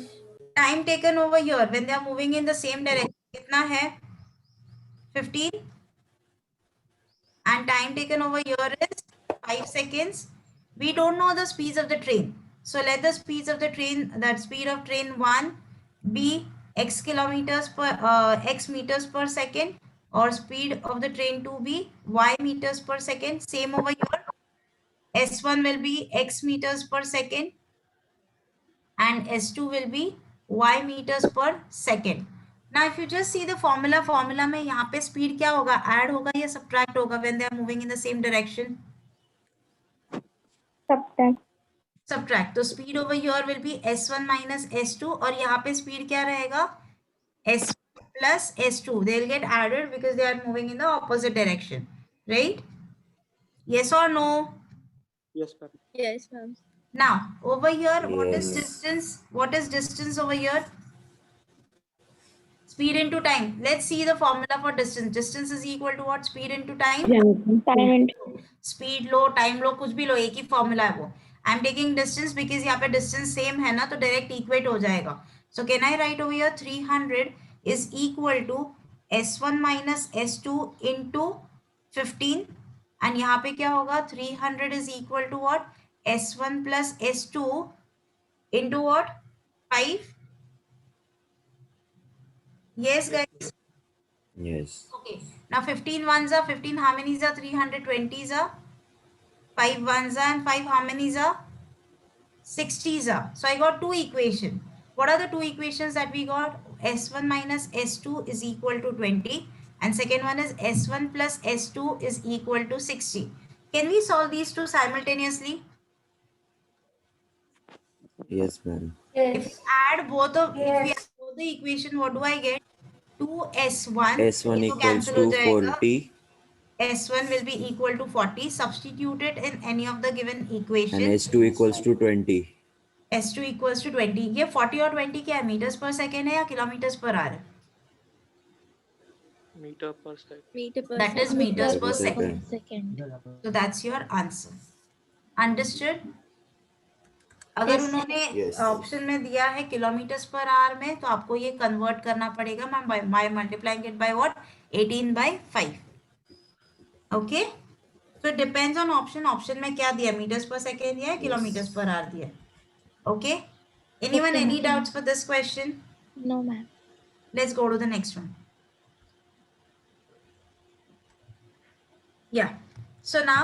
Time taken over here when they are moving in the same direction कितना है? 15. And time taken over here is 5 seconds. We don't know the speeds of the train. So let the speeds of the train, that speed of train 1 be x kilometers per x meters per second, or speed of the train 2 be y meters per second. Same over here. S1 will be x meters per second and S2 will be y meters per second. Now if you just see the formula में यहाँ पे speed क्या होगा? Add होगा या subtract होगा when they are moving in the same direction? Subtract. तो speed over here will be S1 minus S2 और यहाँ पे speed क्या रहेगा? S plus S2. They will get added because they are moving in the opposite direction, right? Yes or no? Yes, ma'am. Yes, ma'am. Now over here, what is Yes. distance? What is distance over here? Speed into time. Let's see the formula for distance. Distance is equal to what? Speed into time. Speed low, time लो, कुछ भी लो, एक ही formula है वो. I'm taking distance because यहाँ पे distance same है ना, तो direct equate हो जाएगा. So can I write over here 300 is equal to S1 minus S2 into 15. And यहाँ पे क्या होगा? 300 is equal to what? S1 plus S2 into what? 5? Yes, guys. Yes. Okay. Now 15 ones are 15. How many is 320s are? 5 ones are and 5 how many is 60s are. So I got two equations. What are the two equations that we got? S1 minus S2 is equal to 20. And second one is S1 plus S2 is equal to 60. Can we solve these two simultaneously? Yes, ma'am. If we Yes. add both of, if we add Yes. both the equation, what do I get? 2S1. S1 ये तो equals cancel हो to जाएगा. 40 S1 will be equal to 40. Substitute it in any of the given and equation. S2 equals to 20. S2 equals to 20. ये 40 और 20 क्या है? Metres per second है या किलोमीटर्स पर आवर है? Meter per second. Meter per That is second. meters Meter per per second. second. So that's your answer. Understood? अगर उन्होंने Yes. Option में दिया है किलोमीटर्स पर आवर में, तो आपको ये कन्वर्ट करना पड़ेगा ma'am by multiplying it by what? 18/5. Okay, so it depends on option. Option में क्या दिया? मीटर्स पर सेकेंड दिया है, किलोमीटर्स पर आवर दिया है. Okay, anyone any doubts for this question? No, ma'am. Let's go to the next one. Yeah. So now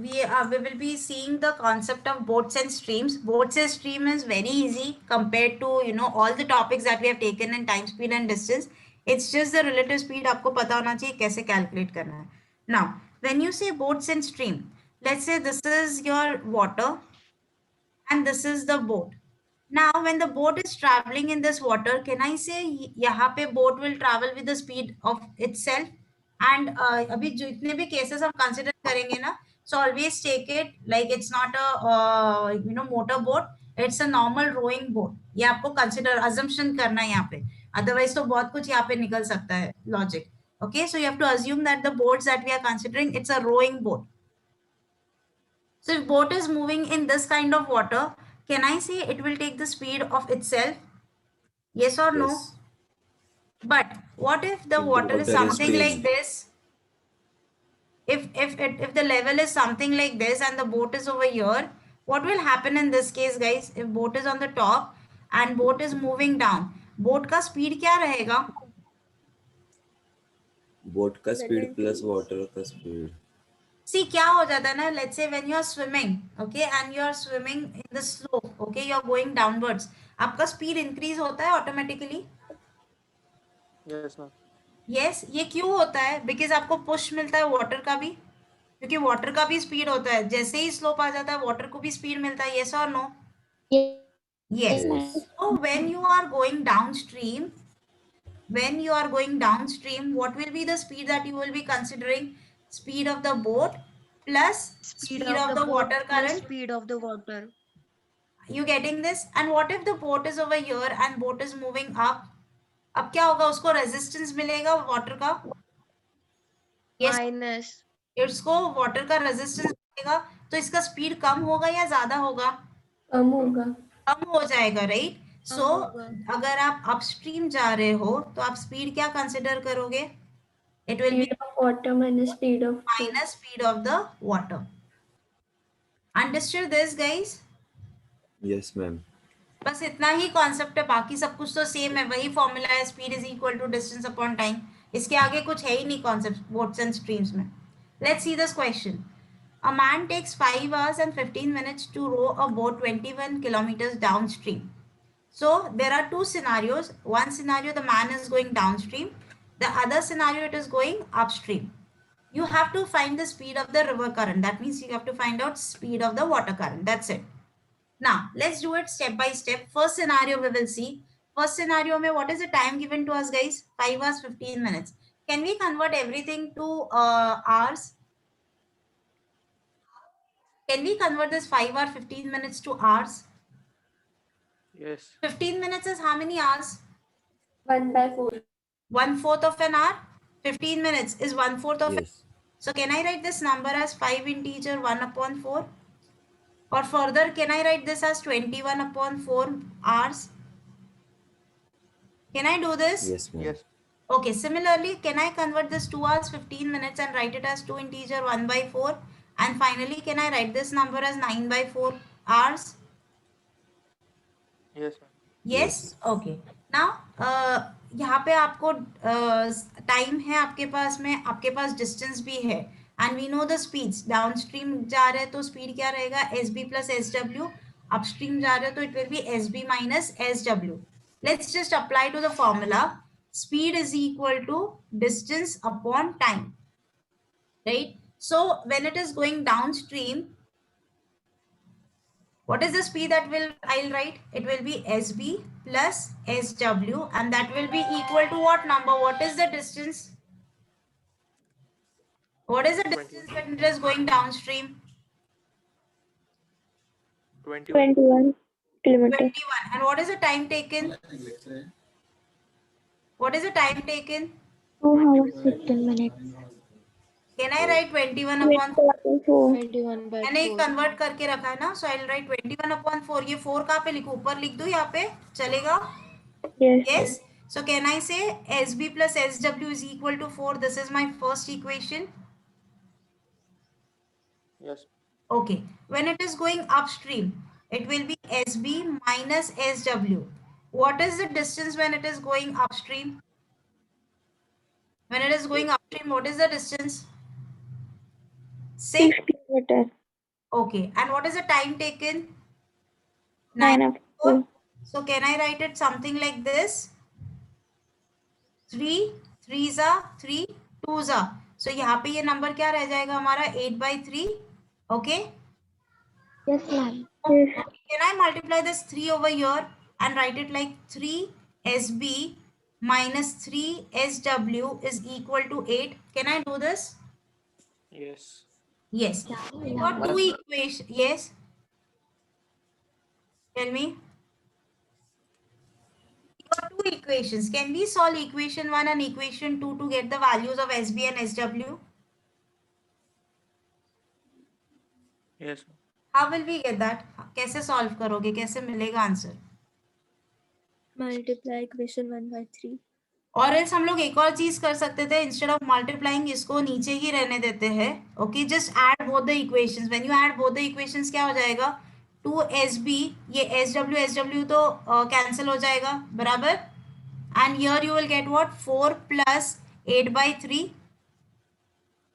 we will be seeing the concept of boats and streams. Boats and stream is very easy compared to all the topics that we have taken in time, speed and distance. It's just the relative speed. आपको पता होना चाहिए कैसे calculate करना है. Now, when you say boats and stream, let's say this is your water and this is the boat. Now, when the boat is traveling in this water, can I say यहाँ पे boat will travel with the speed of itself? And अभी जितने भी cases हम consider करेंगे ना, so always take it like it's not a motor boat, it's a normal rowing boat. ये आपको consider assumption करना है यहाँ पे, otherwise तो बहुत कुछ यहाँ पे निकल सकता है logic. Okay, so you have to assume that the boats that we are considering, it's a rowing boat. So if boat is moving in this kind of water, can I say it will take the speed of itself? Yes or no? Yes. But what if the If the water is water is something like changed. this? If the level is something like this and the boat is over here, what will happen in this case, guys? If boat is on the top and boat is moving down, boat का speed क्या रहेगा? Boat का speed plus water का speed. See क्या हो जाता है ना, let's say when you are swimming, okay, and you are swimming in the slope, okay, you are going downwards, आपका speed increase होता है automatically? Yes, ma'am. Yes, ये क्यों होता है? Because आपको push मिलता है water का भी, क्योंकि water का भी speed होता है, जैसे ही slope आ जाता है water को भी speed मिलता है. Yes or no? Yes. So when you are going downstream, what will be the speed that you will be considering? Speed of the boat plus speed of the water current. Speed of the water. You getting this? And what if the boat is over here and boat is moving up? अब क्या होगा? उसको resistance मिलेगा water का? Yes. Minus. इसको water का resistance मिलेगा, तो इसका speed कम होगा या ज्यादा होगा? कम होगा. कम हो जाएगा, right? So अगर आप upstream जा रहे हो, तो आप speed क्या consider करोगे? It will be Speed of water minus speed of minus speed of the water. Understood this, guys? Yes, ma'am. बस इतना ही कॉन्सेप्ट है, बाकी सब कुछ तो सेम है, वही फॉर्मूला है, speed is equal to distance upon time. इसके आगे कुछ है ही नहीं कॉन्सेप्ट बोट्स एंड स्ट्रीम्स में. Let's see this question. A man takes 5 hours and 15 minutes to row a boat 21 kilometers downstream. So there are two scenarios. One scenario, the man is going downstream. The other scenario, it is going upstream. You have to find the speed of the river current. That means you have to find out speed of the water current. That's it. Now, let's do it step by step. First scenario we will see. First scenario, mein, what is the time given to us, guys? 5 hours, 15 minutes. Can we convert everything to hours? Can we convert this 5 hour 15 minutes to hours? Yes. 15 minutes is how many hours? 1/4. 1/4 of an hour. 15 minutes is 1/4 of Yes. So can I write this number as 5 integer 1/4? Or further, can I write this as 21/4 hours? Can I do this? Yes, ma'am. Yes. Okay, similarly, can I convert this 2 hours 15 minutes and write it as 2 integer 1/4? And finally, can I write this number as 9/4 hours? Yes, ma'am. Yes okay now यहाँ पे आपको time है आपके पास में, आपके पास distance भी है, and we know the speeds. Downstream जा रहे हैं तो स्पीड क्या रहेगा, S B plus S W. Upstream जा रहे हैं तो it will be S B minus S W. Let's just apply to the formula. Speed is equal to distance upon time, right? So when it is going downstream, what is the speed that I'll write? It will be SB plus SW, and that will be equal to what number? What is the distance? What is the distance when it is going downstream? 21. 21 kilometers. 21. And what is the time taken? What is the time taken? 2 hours 15 minutes. Can I write 21 upon 4. 21 by मैंने 4. Convert करके रखा है ना, so I'll write 21 upon 4. ये 4 कहाँ पे लिखूं? ऊपर लिख दूं यहाँ पे, चलेगा? Yes. Yes. So can I say SB plus SW is equal to 4? This is my first equation. Yes. Okay. When it is going upstream, it will be SB minus SW. What is the distance when it is going upstream? When it is going upstream, what is the distance? 6. 6 kilometers. Okay. And what is the time taken? 9 of 4. So can I write it something like this? 3 3s are 3 2s are. So यहाँ पे ये number क्या रह जाएगा हमारा 8/3. Okay. Yes, ma'am. Can I multiply this 3 over here and write it like 3 SB minus 3 SW is equal to 8? Can I do this? Yes. Yes. We got two equations. Yes. Tell me. We got two equations. Can we solve equation 1 and equation 2 to get the values of SB and SW? Yes, ma'am. How will we get that? कैसे solve करोगे? कैसे मिलेगा answer? Multiply equation 1 by 3. और else हम लोग एक और चीज कर सकते थे, इंस्टेड ऑफ मल्टीप्लाइंग इसको नीचे ही रहने देते हैं. Okay, just add both the equations. When you add both the equations क्या हो जाएगा? 2SB, ये SW तो कैंसिल हो जाएगा, बराबर. And here you will get what? 4 plus 8/3.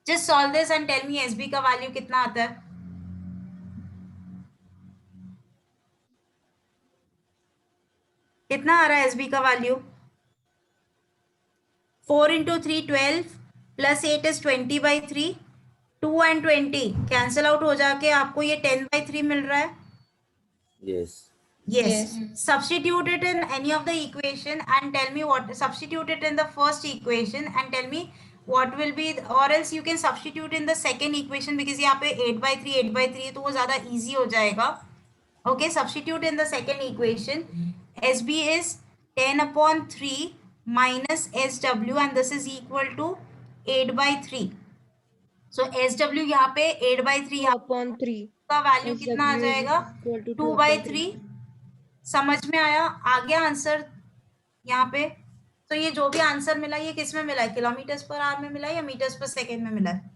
Just solve this and tell me SB का वैल्यू कितना आता है. कितना आ रहा है SB का value? 4 into 3 12 plus 8 is 20/3. 2 and 20 cancel out हो जाके आपको ये 10/3 मिल रहा है. Yes. Yes. Substitute it in any of the equation and tell me what. Substitute it in the first equation and tell me what will be, or else you can substitute in the second equation because यहाँ पे 8/3 तो वो ज़्यादा easy हो जाएगा. Okay, substitute in the second equation. SB is 10/3 minus SW and this is equal to 8/3. So SW यहाँ पे 8/3 यहाँ upon 3. का वैल्यू कितना आ जाएगा? 2/3. समझ में आया? आ गया आंसर यहाँ पे. तो ये जो भी आंसर मिला ये किस में मिला है? किलोमीटर्स पर आवर में मिला है या मीटर्स पर सेकेंड में मिला है?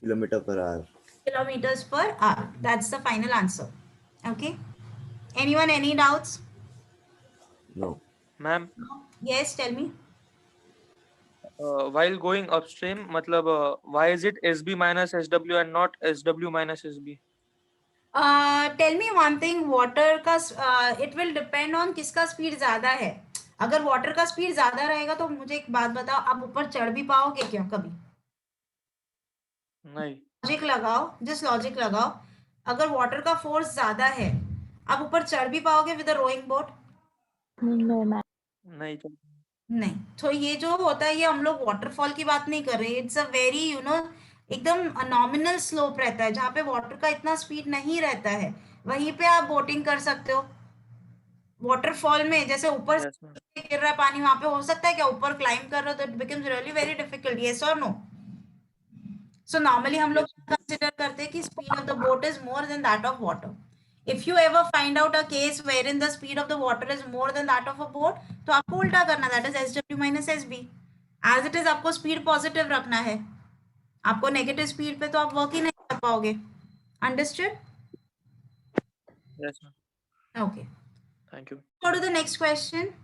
Kilometer per hour. Kilometers per hour. That's the final answer. Okay. Anyone any doubts? No. Ma'am, Yes, tell me. while going upstream, मतलब why is it SB minus SW and not SW minus SB? Tell me one thing. Water का it will depend on किसका speed ज्यादा है. अगर water का speed ज्यादा रहेगा तो मुझे एक बात बताओ, आप ऊपर चढ़ भी पाओगे क्या कभी? नहीं. लॉजिक लगाओ, जस्ट लॉजिक लगाओ. अगर वाटर का फोर्स ज्यादा है, आप ऊपर चढ़ भी पाओगे with a rowing boat? No, ma'am. नहीं. नहीं. तो ये जो होता है ये हम लोग वाटरफॉल की बात नहीं कर रहे. इट्स अ वेरी एकदम नॉमिनल स्लोप रहता है जहाँ पे वाटर का इतना स्पीड नहीं रहता है. वहीं पे आप बोटिंग कर सकते हो. वाटरफॉल में जैसे ऊपर Yes, ma'am. गिर रहा है पानी, वहां पे हो सकता है क्या ऊपर क्लाइंब कर रहे हो तो it becomes really very difficult. Yes और नो? सो नॉर्मली हम लोग कंसिडर करते हैं कि speed of the boat is more than that of water. If you ever find out a case where in the speed of the water is more than that of a boat, तो आपको उल्टा करना, that is SW minus SB. As it is आपको speed positive रखना है. आपको negative speed पे तो आप वर्क ही नहीं कर पाओगे. Understood? Yes, ma'am. Okay. Thank you. Go to the next question.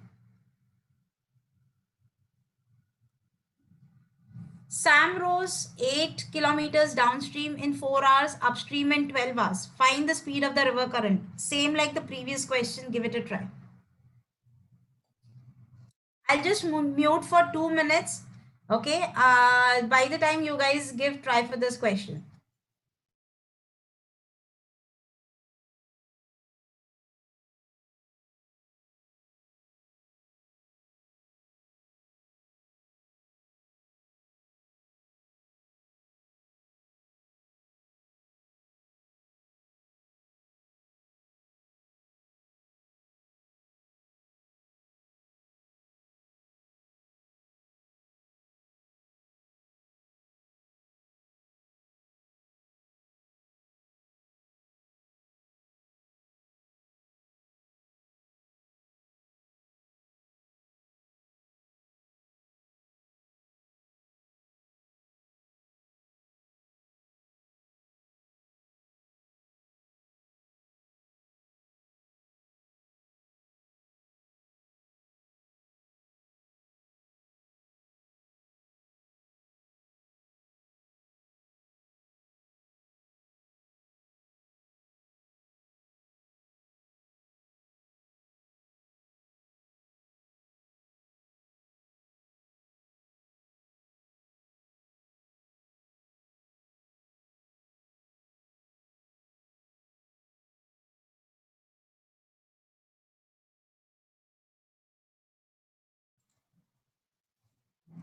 Sam rows 8 kilometers downstream in 4 hours, upstream in 12 hours. Find the speed of the river current. Same like the previous question, give it a try. I'll just mute for 2 minutes. Okay, by the time you guys try for this question.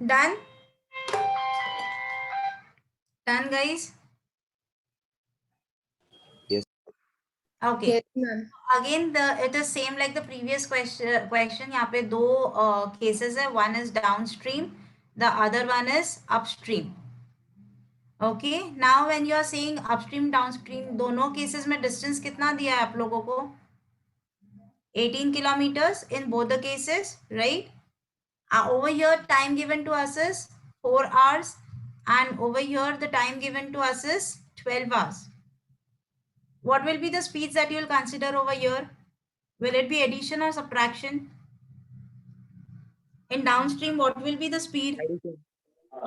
Done? Done, guys? Yes. Okay. Yes, ma'am. Again, it is same like the previous question. यहाँ पे दो cases है. One is downstream, the other one is upstream. Okay. Now when you are saying upstream, downstream, दोनों cases में distance कितना दिया है आप लोगों को? 18 kilometers in both the cases, right? Over here, time given to us is 4 hours, and over here, the time given to us is 12 hours. What will be the speeds that you will consider over here? Will it be addition or subtraction? In downstream, what will be the speed?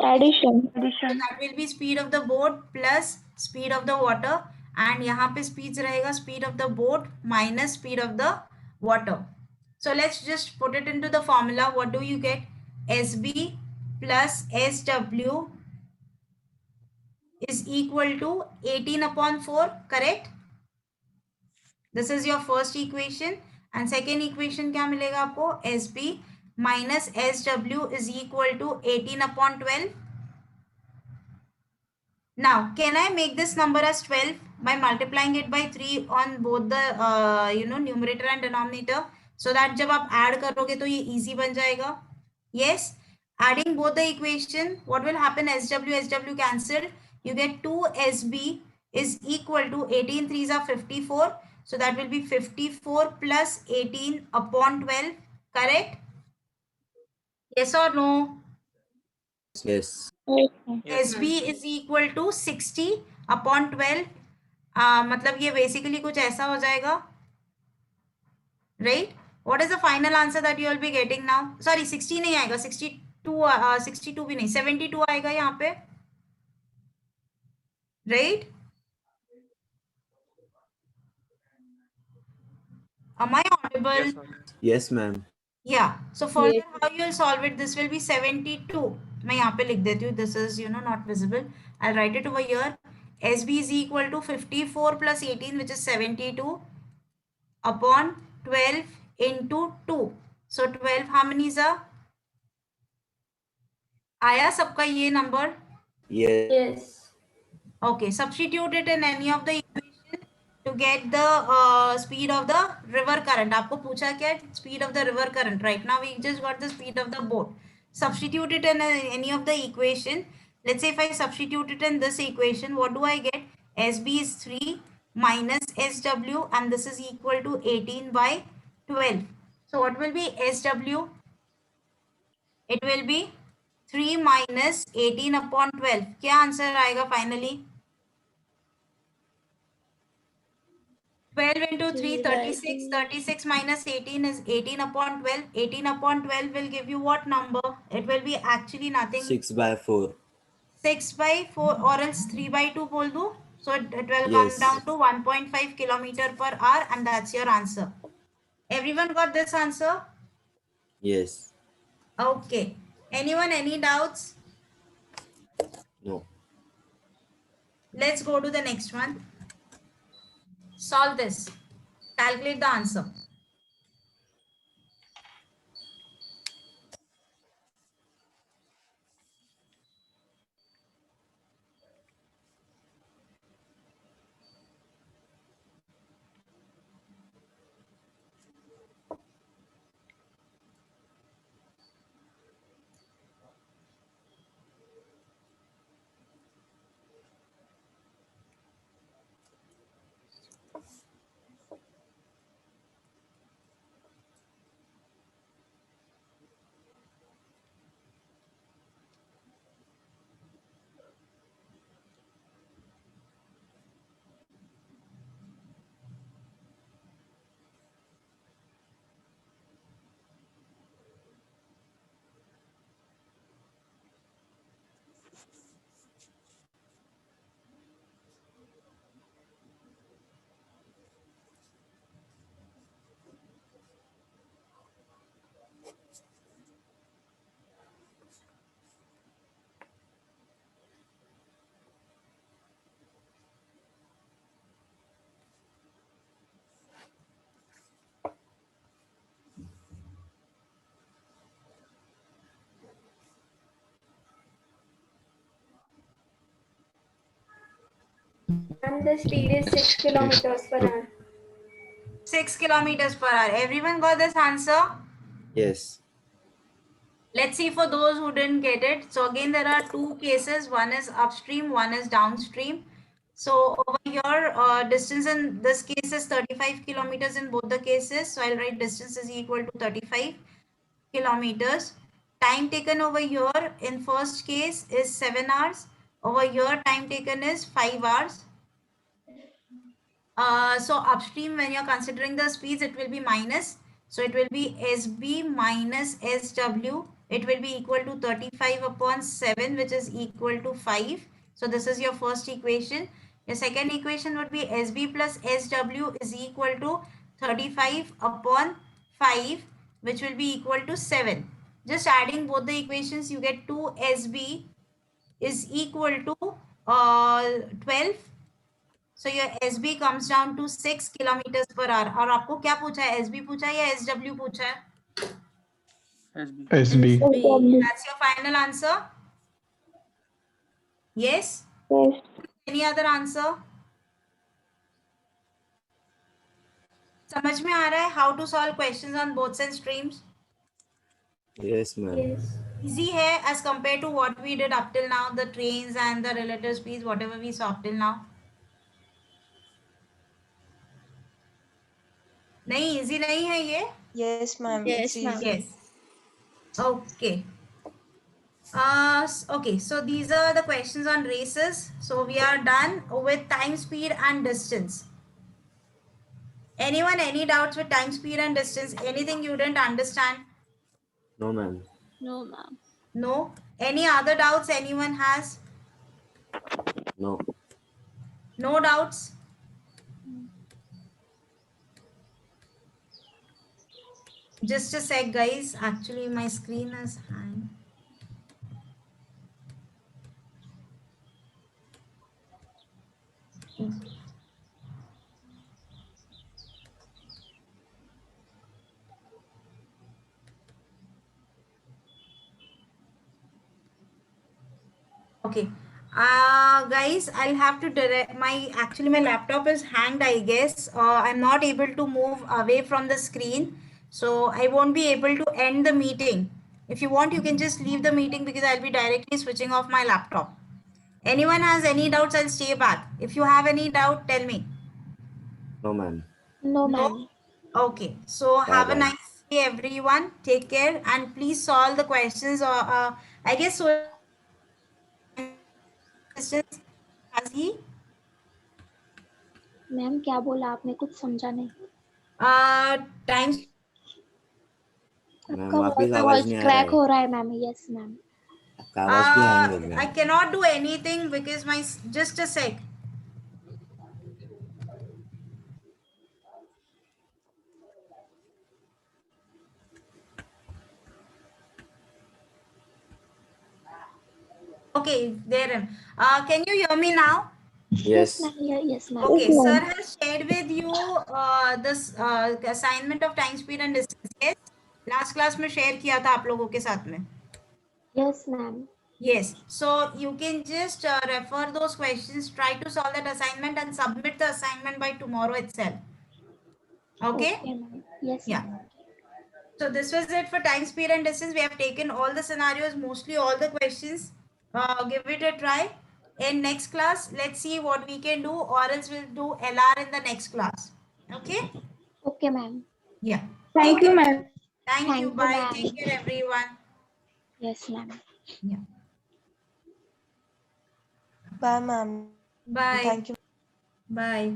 Addition. So that will be speed of the boat plus speed of the water, and यहाँ पे speeds रहेगा speed of the boat minus speed of the water. So let's just put it into the formula. What do you get? SB plus SW is equal to 18 upon 4, correct? This is your first equation, and second equation क्या मिलेगा आपको? SB minus SW is equal to 18 upon 12. Now, can I make this number as 12 by multiplying it by 3 on both the numerator and denominator, so that जब आप add करोगे तो ये easy बन जाएगा? Yes. Adding both the equation, what will happen? SW cancelled. You get 2SB is equal to 18 3s are 54. So that will be 54 plus 18 upon 12. Correct? Yes or no? Yes. SB is equal to 60 upon 12. मतलब ये basically कुछ ऐसा हो जाएगा, right? What is the final answer that you will be getting now? Sorry, 60 नहीं आएगा, 62 भी नहीं, 72 आएगा यहाँ पे, right? Am I audible? Yes, ma'am. Yeah. So further, how you will solve it? This will be 72. मैं यहाँ पे लिख देती हूँ. This is not visible. I'll write it over here. SB is equal to 54 plus 18, which is 72 upon 12 into 2. So 12 how many is a? आया सबका ये number? Yes. Okay. Substitute it in any of the equation to get the speed of the river current. आपको पूछा क्या? Speed of the river current. Right now we just got the speed of the boat. Substitute it in any of the equation. Let's say if I substitute it in this equation, what do I get? SB is 3 minus SW, and this is equal to 18 by 12. So what will be SW? It will be 3 minus 18 upon 12. क्या answer आएगा finally? 12 into 3, 3 by 36. 2. 36 minus 18 is 18 upon 12. 18 upon 12 will give you what number? It will be actually nothing. 6/4. 6 by 4 or else 3 by 2 bol do. So it will come Yes. down to 1.5 kilometer per hour, and that's your answer. Everyone got this answer? Yes. Okay. Anyone, any doubts? No. Let's go to the next one. Solve this. Calculate the answer. And the speed is 6 kilometers per hour. 6 kilometers per hour. Everyone got this answer? Yes. Let's see for those who didn't get it. So again, there are two cases. One is upstream, one is downstream. So over here, distance in this case is 35 kilometers in both the cases. So I'll write distance is equal to 35 kilometers. Time taken over here in first case is 7 hours. Over here, time taken is 5 hours. So upstream, when you're considering the speeds, it will be minus. So it will be SB minus SW. It will be equal to 35 upon 7, which is equal to 5. So this is your first equation. Your second equation would be SB plus SW is equal to 35 upon 5, which will be equal to 7. Just adding both the equations, you get 2SB is equal to 12. So your SB comes down to 6 kilometers per hour. और आपको क्या पूछा है? SB पूछा है या SW पूछा है? SB. SB. That's your final answer? Yes? Yes. Any other answer? समझ में आ रहा है how to solve questions on both side streams? Yes, ma'am. Yes. Easy है as compared to what we did up till now, the trains and the relative speeds, whatever we saw up till now. नहीं, easy नहीं है ये? Yes, ma'am. Yes, It's ma'am. easy. Yes. Okay. Okay, so these are the questions on races. So we are done with time, speed and distance. Anyone, any doubts with time, speed and distance? Anything you didn't understand? No, ma'am. No, ma'am. No? Any other doubts anyone has? No. No doubts? Just a sec, guys. Actually, my screen is hanged. Okay. Guys, I'll have to direct actually my laptop is hanged, I guess. I'm not able to move away from the screen. So I won't be able to end the meeting. If you want, you can just leave the meeting because I'll be directly switching off my laptop. Anyone has any doubts, I'll stay back. If you have any doubt, tell me. No, ma'am. No, No? ma'am. Okay. So have a Bye-bye. nice day, everyone. Take care and please solve the questions. I guess so. Questions has he? Ma'am क्या बोला आपने, कुछ समझा नहीं। Times ma'am आपका वापिस आवाज voice नहीं आ रहा क्रैक है, हो रहा है मैम। Yes ma'am. आपका आवाज भी हैंग हो गया I है। cannot do anything because my just a sec. Okay, there. Can you hear me now? Yes Yes. ma'am. Yes ma'am. Okay, sir has shared with you this assignment of time, speed and distance. Yes, last class में share किया था आप लोगों के साथ में. Yes ma'am. Yes, so you can just refer those questions, try to solve that assignment and submit the assignment by tomorrow itself. Okay? Okay ma'am. Yes Yeah. ma'am. So this was it for time, speed and distance. We have taken all the scenarios, mostly all the questions. Give it a try. In next class, let's see what we can do, or else we'll do LR in the next class. Okay? Okay ma'am. Yeah. Thank you, ma'am. Thank you. Thank you, Bye. ma'am. Take care, everyone. Yes ma'am. Yeah. Bye, ma'am. Bye. Thank you. Bye.